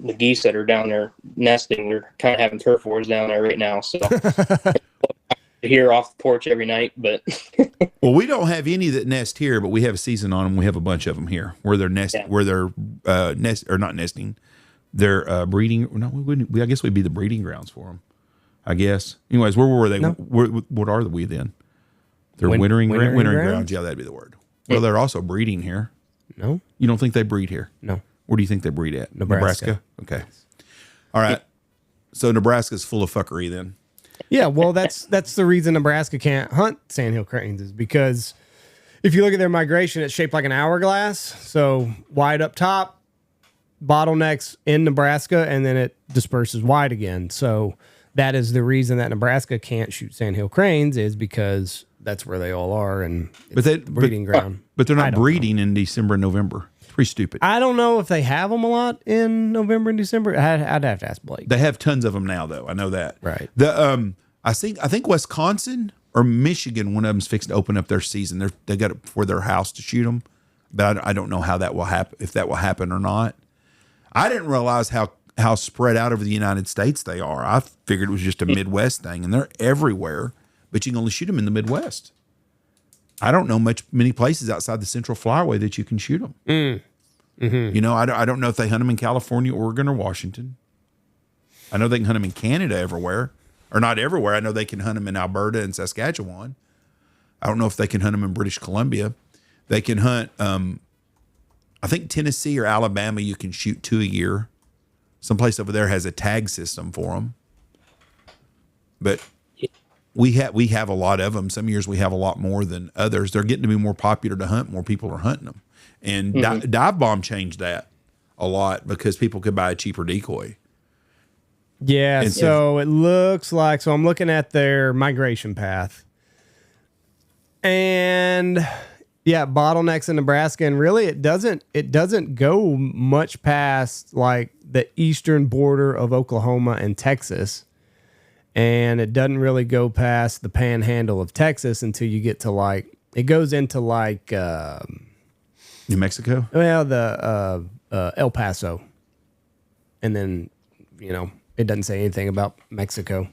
the geese that are down there nesting. They're kind of having turf wars down there right now, so here off the porch every night. But well, we don't have any that nest here, but we have a season on them. We have a bunch of them here where they're not nesting. They're breeding. No, I guess we'd be the breeding grounds for them. I guess. Anyways, where were they? No. What are we then? They're wintering grounds. Yeah, that'd be the word. Well, they're also breeding here. No, you don't think they breed here? No. Where do you think they breed at? Nebraska. Okay. All right. So Nebraska's full of fuckery then. Yeah, well, that's the reason Nebraska can't hunt sandhill cranes, is because if you look at their migration, it's shaped like an hourglass. So wide up top, bottlenecks in Nebraska, and then it disperses wide again. So that is the reason that Nebraska can't shoot sandhill cranes, is because that's where they all are, and it's the breeding ground. But they're not breeding in December and November. It's pretty stupid. I don't know if they have them a lot in November and December. I'd have to ask Blake. They have tons of them now, though. I know that. Right. I think Wisconsin or Michigan, one of them's fixing to open up their season. They got it for their house to shoot them, but I don't know how that will happen, if that will happen or not. I didn't realize how spread out over the United States they are. I figured it was just a Midwest thing, and they're everywhere, but you can only shoot them in the Midwest. I don't know many places outside the Central Flyway that you can shoot them. Mm-hmm. I don't know if they hunt them in California, Oregon, or Washington. I know they can hunt them in Canada everywhere. Or not everywhere. I know they can hunt them in Alberta and Saskatchewan. I don't know if they can hunt them in British Columbia. They can hunt, I think Tennessee or Alabama, you can shoot 2 a year. Someplace over there has a tag system for them. But we have a lot of them. Some years we have a lot more than others. They're getting to be more popular to hunt. More people are hunting them. And Dive Bomb changed that a lot because people could buy a cheaper decoy. Yeah, so it looks like, I'm looking at their migration path. And yeah, bottlenecks in Nebraska, and really it doesn't go much past like the eastern border of Oklahoma and Texas. And it doesn't really go past the panhandle of Texas until you get to like, it goes into like New Mexico? well, the El Paso. And then, it doesn't say anything about Mexico.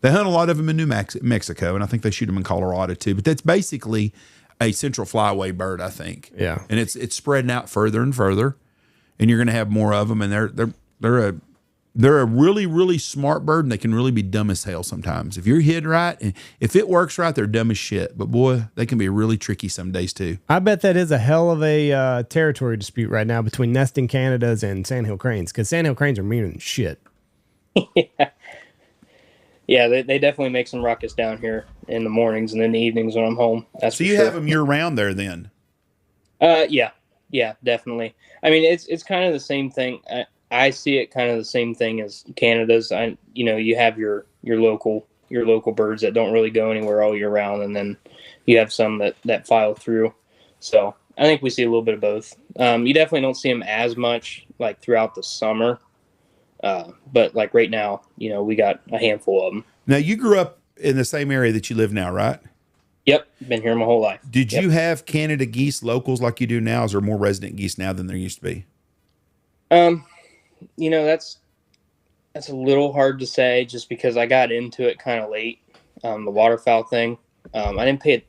They hunt a lot of them in New Mexico, and I think they shoot them in Colorado too. But that's basically a central flyway bird, I think. Yeah. And it's spreading out further and further, and you're going to have more of them. And they're a really, really smart bird, and they can really be dumb as hell sometimes. If you're hid right, and if it works right, they're dumb as shit. But boy, they can be really tricky some days too. I bet that is a hell of a territory dispute right now between nesting Canadas and Sandhill cranes, because Sandhill cranes are meaner than shit. Yeah, they definitely make some ruckus down here in the mornings and in the evenings when I'm home. That's So you have them year round there then? Yeah, definitely. I mean, it's kind of the same thing. I see it kind of the same thing as Canada's. You have your local birds that don't really go anywhere all year round, and then you have some that file through. So I think we see a little bit of both. You definitely don't see them as much like throughout the summer. But like right now, we got a handful of them. Now, you grew up in the same area that you live now, right? Yep, been here my whole life. Did you have Canada geese locals like you do now? Is there more resident geese now than there used to be? That's a little hard to say just because I got into it kind of late. The waterfowl thing, I didn't pay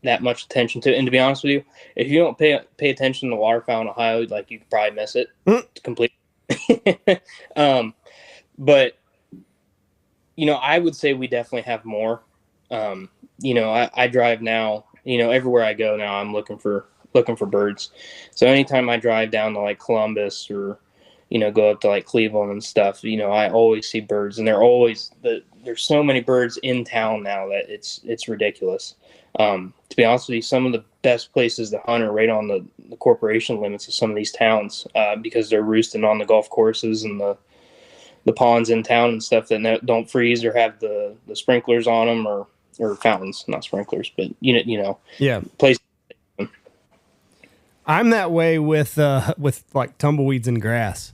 that much attention to it. And to be honest with you, if you don't pay attention to waterfowl in Ohio, like you could probably miss it completely. But I would say we definitely have more. I drive now, everywhere I go now, I'm looking for birds. So anytime I drive down to like Columbus or, go up to like Cleveland and stuff, I always see birds, and there's so many birds in town now that it's ridiculous. To be honest with you, some of the best places to hunt are right on the corporation limits of some of these towns, because they're roosting on the golf courses and the ponds in town and stuff that don't freeze or have the sprinklers on them or fountains, not sprinklers, but Yeah. Places. I'm that way with like tumbleweeds and grass.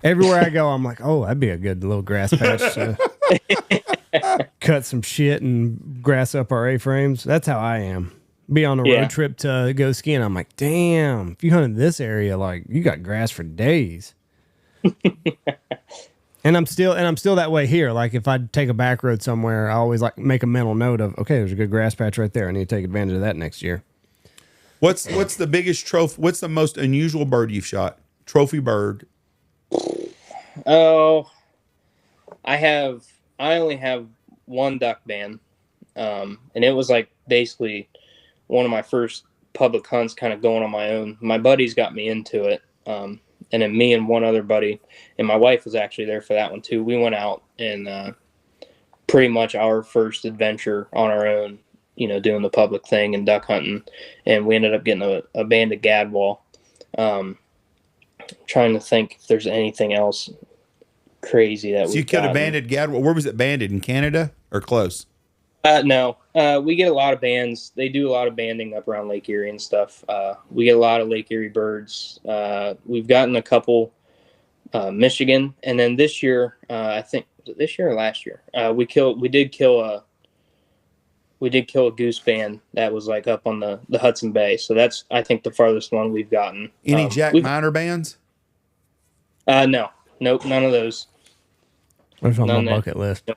Everywhere I go, I'm like, oh, that'd be a good little grass patch to cut some shit and grass up our A-frames. That's how I am. Be on a road trip to go skiing. I'm like, damn, if you hunt in this area, like you got grass for days. And I'm still that way here. Like if I take a back road somewhere, I always like make a mental note of, okay, there's a good grass patch right there. I need to take advantage of that next year. What's the biggest trophy? What's the most unusual bird you've shot? Trophy bird. Oh, I only have one duck band. And it was like basically one of my first public hunts kind of going on my own. My buddies got me into it. And then me and one other buddy, and my wife was actually there for that one too. We went out and pretty much our first adventure on our own, doing the public thing and duck hunting. And we ended up getting a banded gadwall. Trying to think if there's anything else crazy that So you killed a banded gadwall. Where was it banded? In Canada or close? No. We get a lot of bands. They do a lot of banding up around Lake Erie and stuff. We get a lot of Lake Erie birds. We've gotten a couple Michigan, and then this year, I think this year or last year, we did kill a goose band that was like up on the Hudson Bay. So that's, I think, the farthest one we've gotten. Any Jack Miner bands? No, nope, none of those. What's on my bucket list? Nope.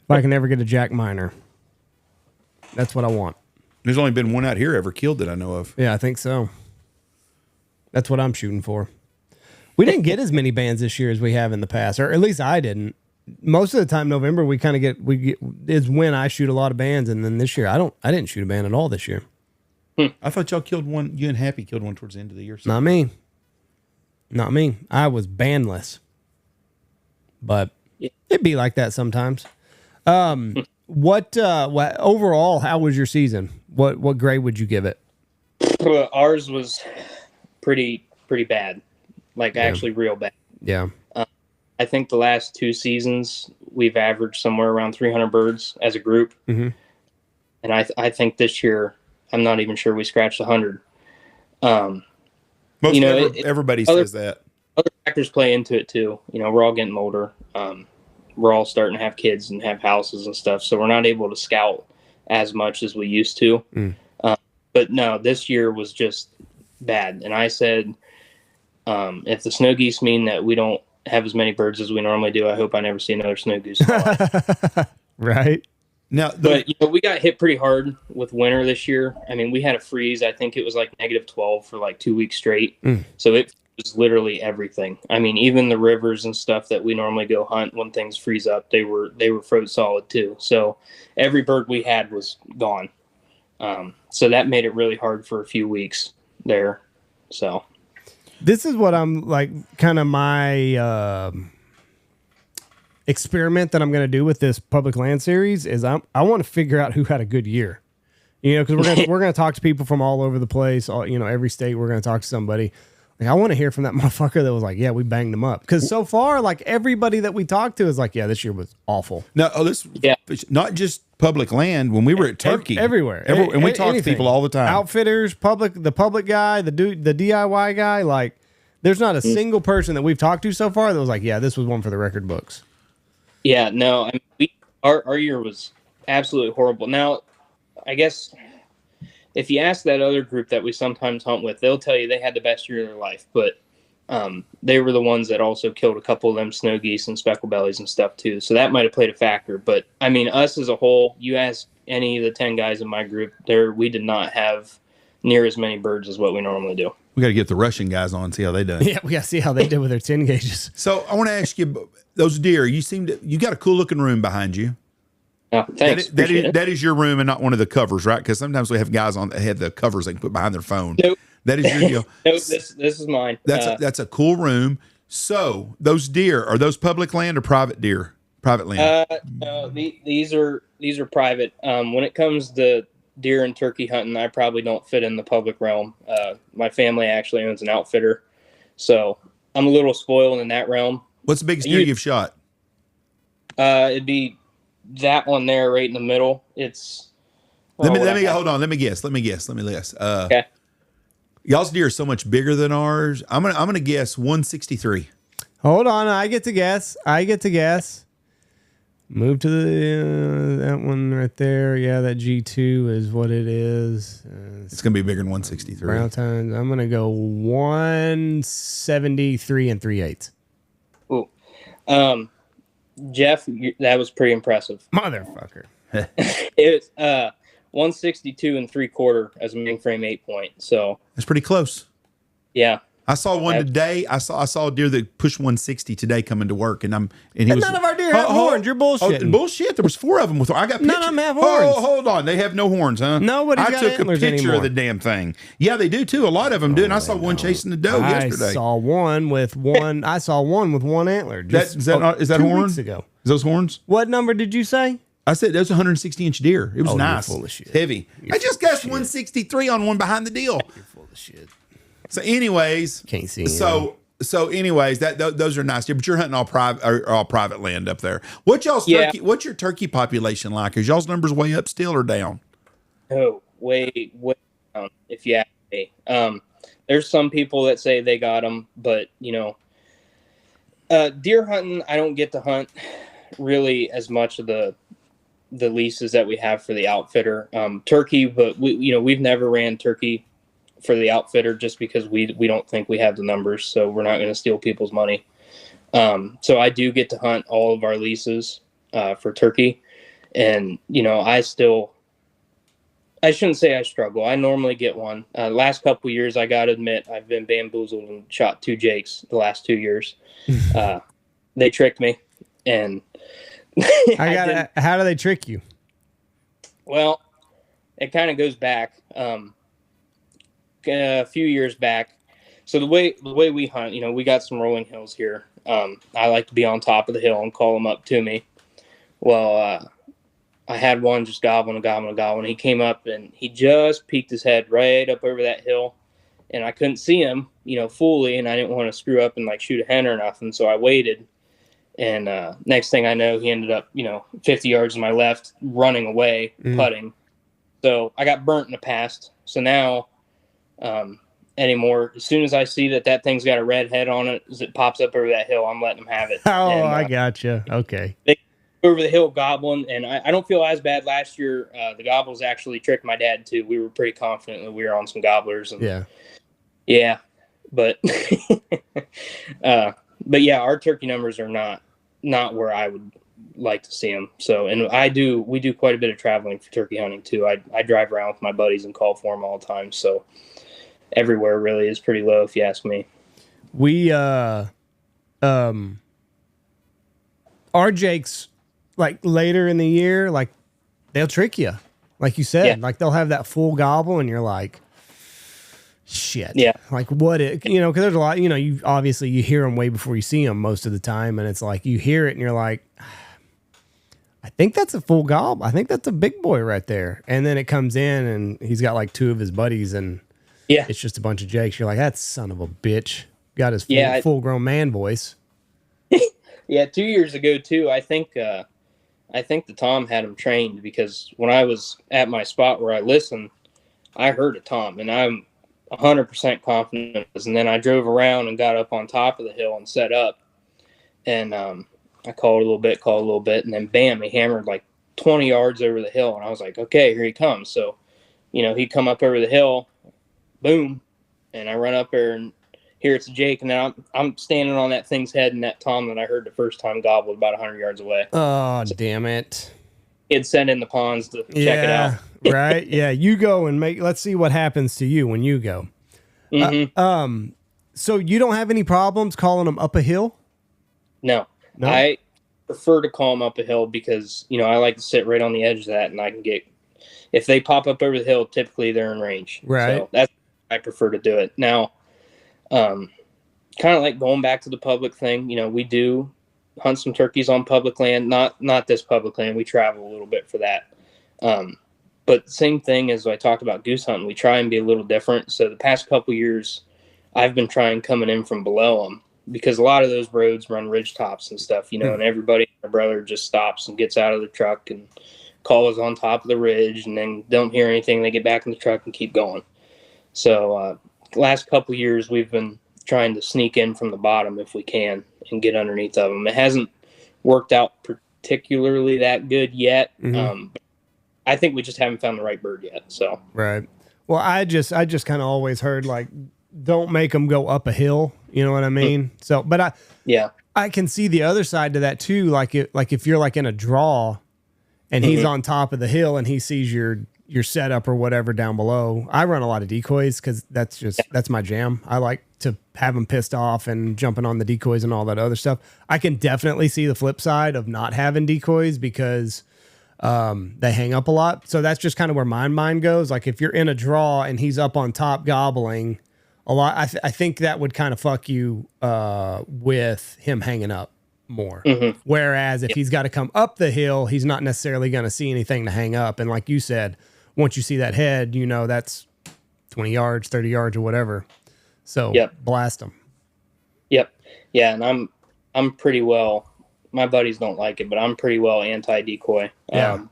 If I can ever get a Jack Miner, that's what I want. There's only been one out here ever killed that I know of. Yeah, I think so. That's what I'm shooting for. We didn't get as many bands this year as we have in the past, or at least I didn't. Most of the time, November we get is when I shoot a lot of bands, and then this year I didn't shoot a band at all this year. I thought y'all killed one. You and Happy killed one towards the end of the year. Not me. I was bandless, but it'd be like that sometimes. What overall? How was your season? What grade would you give it? Ours was pretty bad, like actually real bad. Yeah. I think the last two seasons we've averaged somewhere around 300 birds as a group. Mm-hmm. And I think this year, I'm not even sure we scratched 100. Everybody says that. Other factors play into it too. We're all getting older. We're all starting to have kids and have houses and stuff, so we're not able to scout as much as we used to. But no, this year was just bad. And I said, if the snow geese mean that we don't have as many birds as we normally do, I hope I never see another snow goose in my life. Right. Now, but we got hit pretty hard with winter this year. I mean, we had a freeze. I think it was like -12 for like 2 weeks straight. So it was literally everything. I mean, even the rivers and stuff that we normally go hunt when things freeze up, they were froze solid too. So every bird we had was gone. So that made it really hard for a few weeks there. So this is what I'm like, kind of my experiment that I'm going to do with this public land series is I want to figure out who had a good year, because we're going to talk to people from all over the place, every state. We're going to talk to somebody. Like, I want to hear from that motherfucker that was like, yeah, we banged them up. Because so far, like, everybody that we talked to is like, yeah, this year was awful. No, not just public land. When we were at Turkey, everywhere, and we talk to people all the time. Outfitters, the public guy, the DIY guy. Like, there's not a single person that we've talked to so far that was like, yeah, this was one for the record books. Yeah, no, I mean, our year was absolutely horrible. Now, I guess if you ask that other group that we sometimes hunt with, they'll tell you they had the best year of their life. But they were the ones that also killed a couple of them snow geese and speckle bellies and stuff too. So that might have played a factor. But I mean, us as a whole, you ask any of the 10 guys in my group, we did not have near as many birds as what we normally do. We got to get the Russian guys on and see how they done. Yeah, we got to see how they did with their 10 gauges. So I want to ask you, those deer, you got a cool looking room behind you. Oh, thanks. That is your room and not one of the covers, right? Because sometimes we have guys on that have the covers they can put behind their phone. Nope. That is your deal. Nope, this is mine. That's a cool room. So those deer, are those public land or private deer? Private land. No, these are private. When it comes to deer and turkey hunting, I probably don't fit in the public realm. My family actually owns an outfitter, so I'm a little spoiled in that realm. What's the biggest deer you've shot? It'd be that one there, right in the middle. It's. Let me hold on. Let me guess. Okay. Y'all's deer are so much bigger than ours. I'm gonna guess 163. Hold on, I get to guess. Move to that one right there. Yeah, that G2 is what it is. It's gonna be bigger than 163. Brown times. I'm gonna go 173 and 3/8. Ooh, Jeff, that was pretty impressive. Motherfucker. It's 162 and 3/4 as a mainframe 8-point. So that's pretty close. Yeah. I saw one today. I saw a deer that pushed 160 today coming to work, and none of our deer have horns. You're bullshitting. Bullshit. There was 4 of them with. I got pictures. None of them have horns. Hold on. They have no horns, huh? Nobody's got antlers anymore. I took a picture of the damn thing. Yeah, they do too. A lot of them do. And I saw one chasing the doe yesterday. I saw one with one antler. Is that 2 horn? weeks ago. Is those horns? What number did you say? I said that was a 160-inch deer. It was nice. You're full of shit. Heavy. I just guessed 163 on one behind the deal. You're full of shit. So, anyways, can't see. So, anyways, those are nice deer. But you're hunting all private land up there. What's your turkey population like? Is y'all's numbers way up still or down? Oh, way down. If you ask me, there's some people that say they got them, but deer hunting, I don't get to hunt really as much of the leases that we have for the outfitter. Turkey, but we've never ran turkey for the outfitter just because we don't think we have the numbers, so we're not going to steal people's money. So I do get to hunt all of our leases for turkey, and I shouldn't say I struggle. I normally get one. Last couple of years, I got to admit, I've been bamboozled and shot 2 jakes the last 2 years. They tricked me, and how do they trick you? Well, it kind of goes back a few years back. So the way we hunt, we got some rolling hills here. I like to be on top of the hill and call them up to me. Well, I had one just gobbling. He came up and he just peeked his head right up over that hill, and I couldn't see him, fully, and I didn't want to screw up and shoot a hen or nothing. So I waited, and next thing I know, he ended up, 50 yards to my left, running away, putting. So I got burnt in the past. So now, anymore, as soon as I see that thing's got a red head on it, as it pops up over that hill, I'm letting them have it. Oh, And, I gotcha. Okay. they go over the hill gobbling, and I don't feel as bad. Last year, the gobbles actually tricked my dad too. We were pretty confident that we were on some gobblers. And, yeah, but but yeah, our turkey numbers are not where I would like to see them. So, and we do quite a bit of traveling for turkey hunting too. I drive around with my buddies and call for them all the time. So everywhere really is pretty low, if you ask me. We our jakes, like later in the year, like they'll trick you, like you said. Like they'll have that full gobble and you're like, shit. Yeah. Like what it, you know, because there's a lot, you know, you obviously you hear them way before you see them most of the time, and it's like you hear it and you're like, I think that's a full gobble. I think that's a big boy right there. And then it comes in and he's got like two of his buddies and it's just a bunch of jakes. You're like, that son of a bitch got his full grown man voice. Yeah, 2 years ago too. I think the Tom had him trained, because when I was at my spot where I listened, I heard a Tom, and I'm 100% confident it was. And then I drove around and got up on top of the hill and set up, and I called a little bit, and then bam, he hammered like 20 yards over the hill, and I was like, okay, here he comes. So, you know, he'd come up over the hill, boom, and I run up there and here it's a Jake, and then I'm standing on that thing's head, and that Tom that I heard the first time gobbled about 100 yards away. Oh, so damn it. He'd send in the ponds to check it out. Right? Yeah, you go and let's see what happens to you when you go. Mm-hmm. So you don't have any problems calling them up a hill? No. I prefer to call them up a hill because, you know, I like to sit right on the edge of that, and I can get, if they pop up over the hill, typically they're in range. Right. So that's I prefer to do it. Now, kind of like going back to the public thing, you know, we do hunt some turkeys on public land, not this public land. We travel a little bit for that. But same thing as I talked about goose hunting, we try and be a little different. So the past couple years, I've been trying coming in from below them, because a lot of those roads run ridge tops and stuff, you know, and everybody, my brother just stops and gets out of the truck and calls on top of the ridge, and then don't hear anything. They get back in the truck and keep going. So, last couple years, we've been trying to sneak in from the bottom if we can and get underneath of them. It hasn't worked out particularly that good yet. I think we just haven't found the right bird yet. So right. Well, I just kind of always heard, like, don't make them go up a hill. You know what I mean? So, but I can see the other side to that too. Like if you're like in a draw and he's on top of the hill and he sees your setup or whatever down below. I run a lot of decoys because that's my jam. I like to have them pissed off and jumping on the decoys and all that other stuff. I can definitely see the flip side of not having decoys because they hang up a lot. So that's just kind of where my mind goes. Like if you're in a draw and he's up on top gobbling a lot, I think that would kind of fuck you with him hanging up more. Whereas if he's got to come up the hill, he's not necessarily going to see anything to hang up. And like you said, once you see that head, you know, that's 20 yards, 30 yards or whatever. So blast them. Yep. Yeah. And I'm pretty well, my buddies don't like it, but I'm pretty well anti-decoy. Yeah.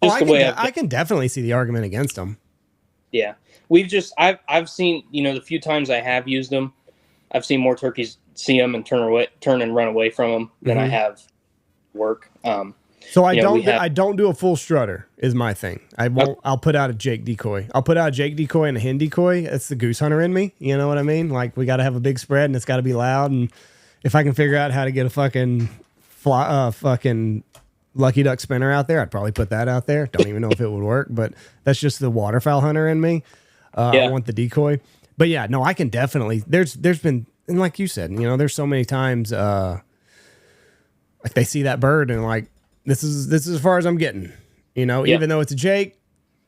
I can definitely see the argument against them. Yeah. I've seen, you know, the few times I have used them, I've seen more turkeys see them and turn and run away from them than I have work. So I don't do a full strutter is my thing. I'll put out a Jake decoy. I'll put out a Jake decoy and a hen decoy. That's the goose hunter in me. You know what I mean? Like we got to have a big spread and it's got to be loud. And if I can figure out how to get a fucking lucky duck spinner out there, I'd probably put that out there. Don't even know if it would work, but that's just the waterfowl hunter in me. I want the decoy, but yeah, no, I can definitely, there's been, and like you said, you know, there's so many times, like they see that bird and like, this is as far as I'm getting, you know, even though it's a Jake,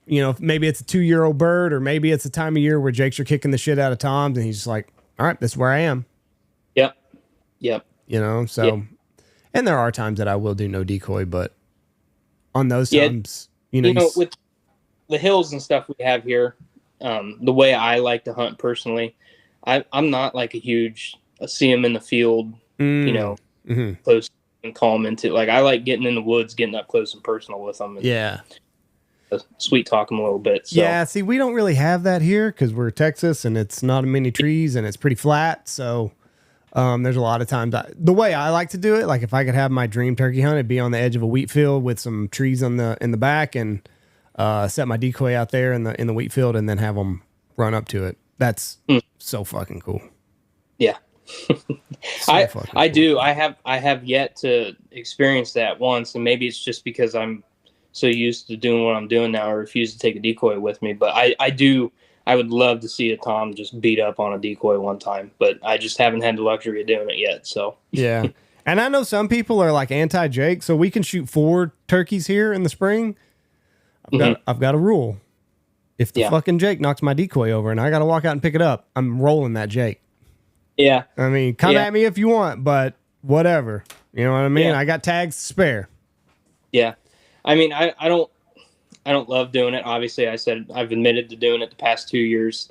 you know, maybe it's a 2-year-old bird, or maybe it's a time of year where Jakes are kicking the shit out of Toms and he's just like, all right, this is where I am. Yep. You know, so, and there are times that I will do no decoy, but on those times, you know, with the hills and stuff we have here, the way I like to hunt personally, I'm not like a huge see them in the field, you know, close and call them into, like I like getting in the woods, getting up close and personal with them. And, sweet talk them a little bit. So. Yeah, see, we don't really have that here because we're Texas and it's not many trees and it's pretty flat. So there's a lot of times the way I like to do it, like if I could have my dream turkey hunt, it'd be on the edge of a wheat field with some trees in the back and set my decoy out there in the wheat field and then have them run up to it. That's so fucking cool. Yeah. I do. I have yet to experience that once, and maybe it's just because I'm so used to doing what I'm doing now. I refuse to take a decoy with me, but I would love to see a tom just beat up on a decoy one time, but I just haven't had the luxury of doing it yet. So yeah. And I know some people are like anti-Jake, so we can shoot 4 turkeys here in the spring. I've got a rule. If the fucking Jake knocks my decoy over and I got to walk out and pick it up, I'm rolling that Jake. Yeah. I mean, come at me if you want, but whatever. You know what I mean? Yeah. I got tags to spare. Yeah. I mean, I don't love doing it. Obviously, I said I've admitted to doing it the past 2 years.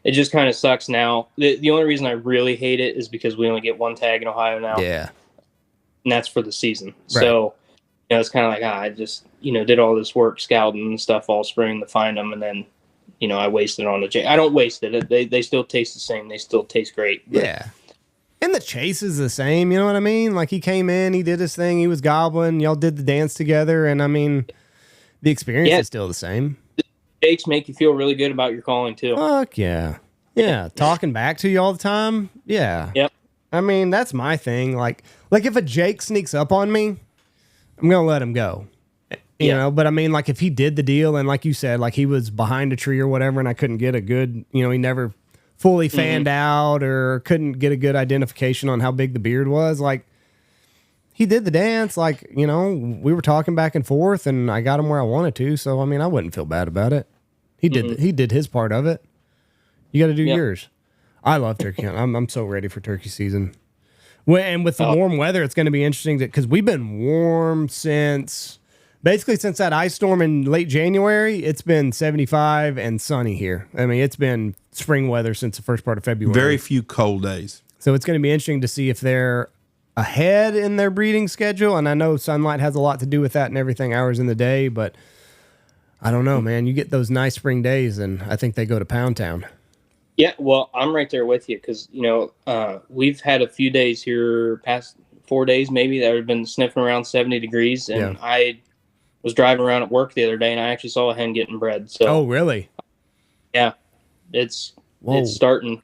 It just kind of sucks now. The only reason I really hate it is because we only get 1 tag in Ohio now. Yeah. And that's for the season. Right. So, it's kind of like, I just, did all this work scouting and stuff all spring to find them. And then, I wasted on the Jake. I don't waste it. They still taste the same. They still taste great. But. Yeah. And the chase is the same. You know what I mean? Like he came in, he did his thing. He was gobbling. Y'all did the dance together. And I mean, the experience is still the same. Jakes make you feel really good about your calling too. Fuck yeah. Yeah. Talking back to you all the time. Yeah. Yep. I mean, that's my thing. Like if a Jake sneaks up on me, I'm going to let him go. You know, but I mean, like if he did the deal and like you said, like he was behind a tree or whatever and I couldn't get a good, he never fully fanned out or couldn't get a good identification on how big the beard was. Like he did the dance, like, we were talking back and forth and I got him where I wanted to. So, I mean, I wouldn't feel bad about it. He did his part of it. You got to do yours. I love turkey hunt. I'm so ready for turkey season. And with the warm weather, it's going to be interesting because we've been warm since that ice storm in late January. It's been 75 and sunny here. I mean, it's been spring weather since the first part of February. Very few cold days. So it's going to be interesting to see if they're ahead in their breeding schedule. And I know sunlight has a lot to do with that and everything, hours in the day. But I don't know, man. You get those nice spring days, and I think they go to Pound Town. Yeah, well, I'm right there with you because, we've had a few days here, past 4 days maybe, that have been sniffing around 70 degrees. And I was driving around at work the other day, and I actually saw a hen getting bred. So, oh, really? Yeah, it's starting.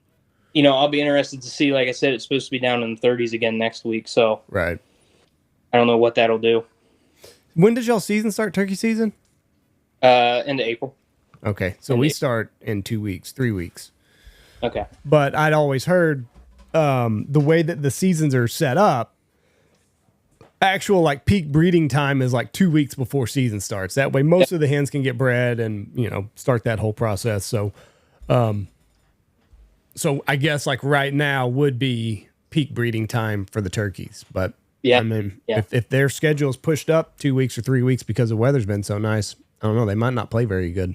I'll be interested to see. Like I said, it's supposed to be down in the 30s again next week. So, right. I don't know what that'll do. When does y'all season start, turkey season? Into April. Okay, so we start in 2 weeks, 3 weeks. Okay. But I'd always heard the way that the seasons are set up, actual like peak breeding time is like 2 weeks before season starts. That way most of the hens can get bred and, start that whole process. So, I guess like right now would be peak breeding time for the turkeys. But I mean, if their schedule is pushed up 2 weeks or 3 weeks because the weather's been so nice, I don't know, they might not play very good.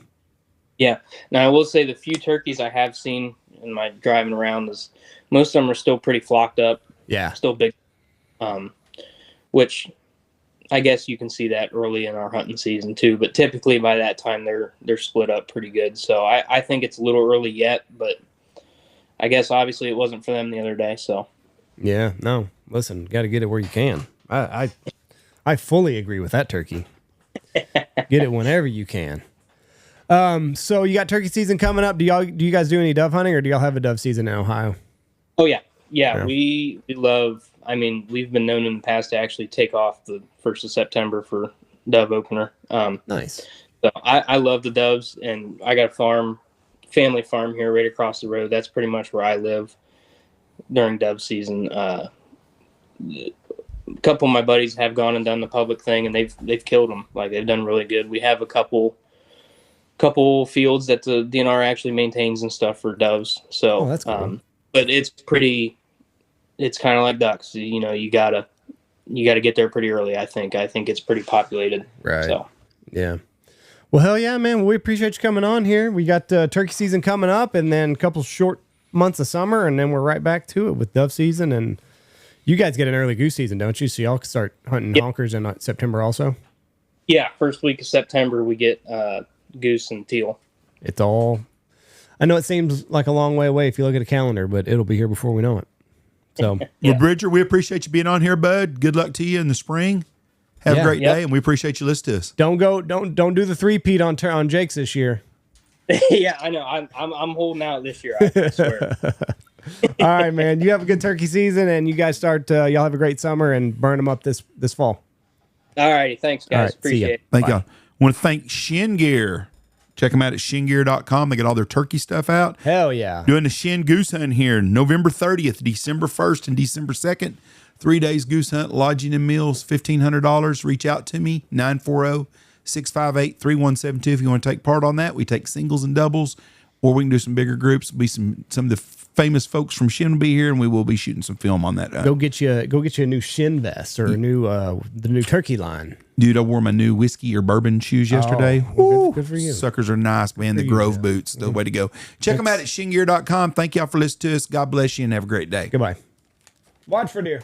Yeah. Now I will say the few turkeys I have seen in my driving around is most of them are still pretty flocked up. Yeah. Still big. Which I guess you can see that early in our hunting season too, but typically by that time they're split up pretty good. So I think it's a little early yet, but I guess obviously it wasn't for them the other day. So yeah, no, listen, got to get it where you can. I fully agree with that turkey. Get it whenever you can. So you got turkey season coming up. Do you guys do any dove hunting, or do y'all have a dove season in Ohio? Oh yeah. We love. I mean, we've been known in the past to actually take off the 1st of September for dove opener. Nice. So I love the doves, and I got a family farm here right across the road. That's pretty much where I live during dove season. A couple of my buddies have gone and done the public thing, and they've killed them. Like they've done really good. We have a couple fields that the DNR actually maintains and stuff for doves. So, that's cool. But it's kind of like ducks. You gotta get there pretty early. I think it's pretty populated. Right. So, yeah. Well, hell yeah, man. We appreciate you coming on here. We got turkey season coming up, and then a couple short months of summer, and then we're right back to it with dove season. And you guys get an early goose season, don't you? So y'all can start hunting honkers in September also. Yeah, first week of September we get goose and teal. It's all. I know it seems like a long way away if you look at a calendar, but it'll be here before we know it. So, Well, Bridger, we appreciate you being on here, bud. Good luck to you in the spring. Have a great day, and we appreciate you listening to us. don't do the three-peat on Jake's this year. Yeah, I know. I'm holding out this year. I swear. All right, man. You have a good turkey season, and you guys start. Y'all have a great summer and burn them up this fall. All righty, thanks guys. All right, see Appreciate ya. it. Thank y'all. Want to thank Chêne Gear. Check them out at ChêneGear.com. They got all their turkey stuff out. Hell yeah. Doing the Chêne Goose Hunt here, November 30th, December 1st, and December 2nd. 3 days goose hunt, lodging and meals, $1,500. Reach out to me, 940-658-3172 if you want to take part on that. We take singles and doubles, or we can do some bigger groups. Be some of the famous folks from Chêne will be here, and we will be shooting some film on that. Go get you a new shin vest or a new the new turkey line. Dude, I wore my new whiskey or bourbon shoes yesterday. Well, good for you. Suckers are nice, man. The Grove boots, the way to go. Check them out at ChêneGear.com. Thank y'all for listening to us. God bless you and have a great day. Goodbye. Watch for deer.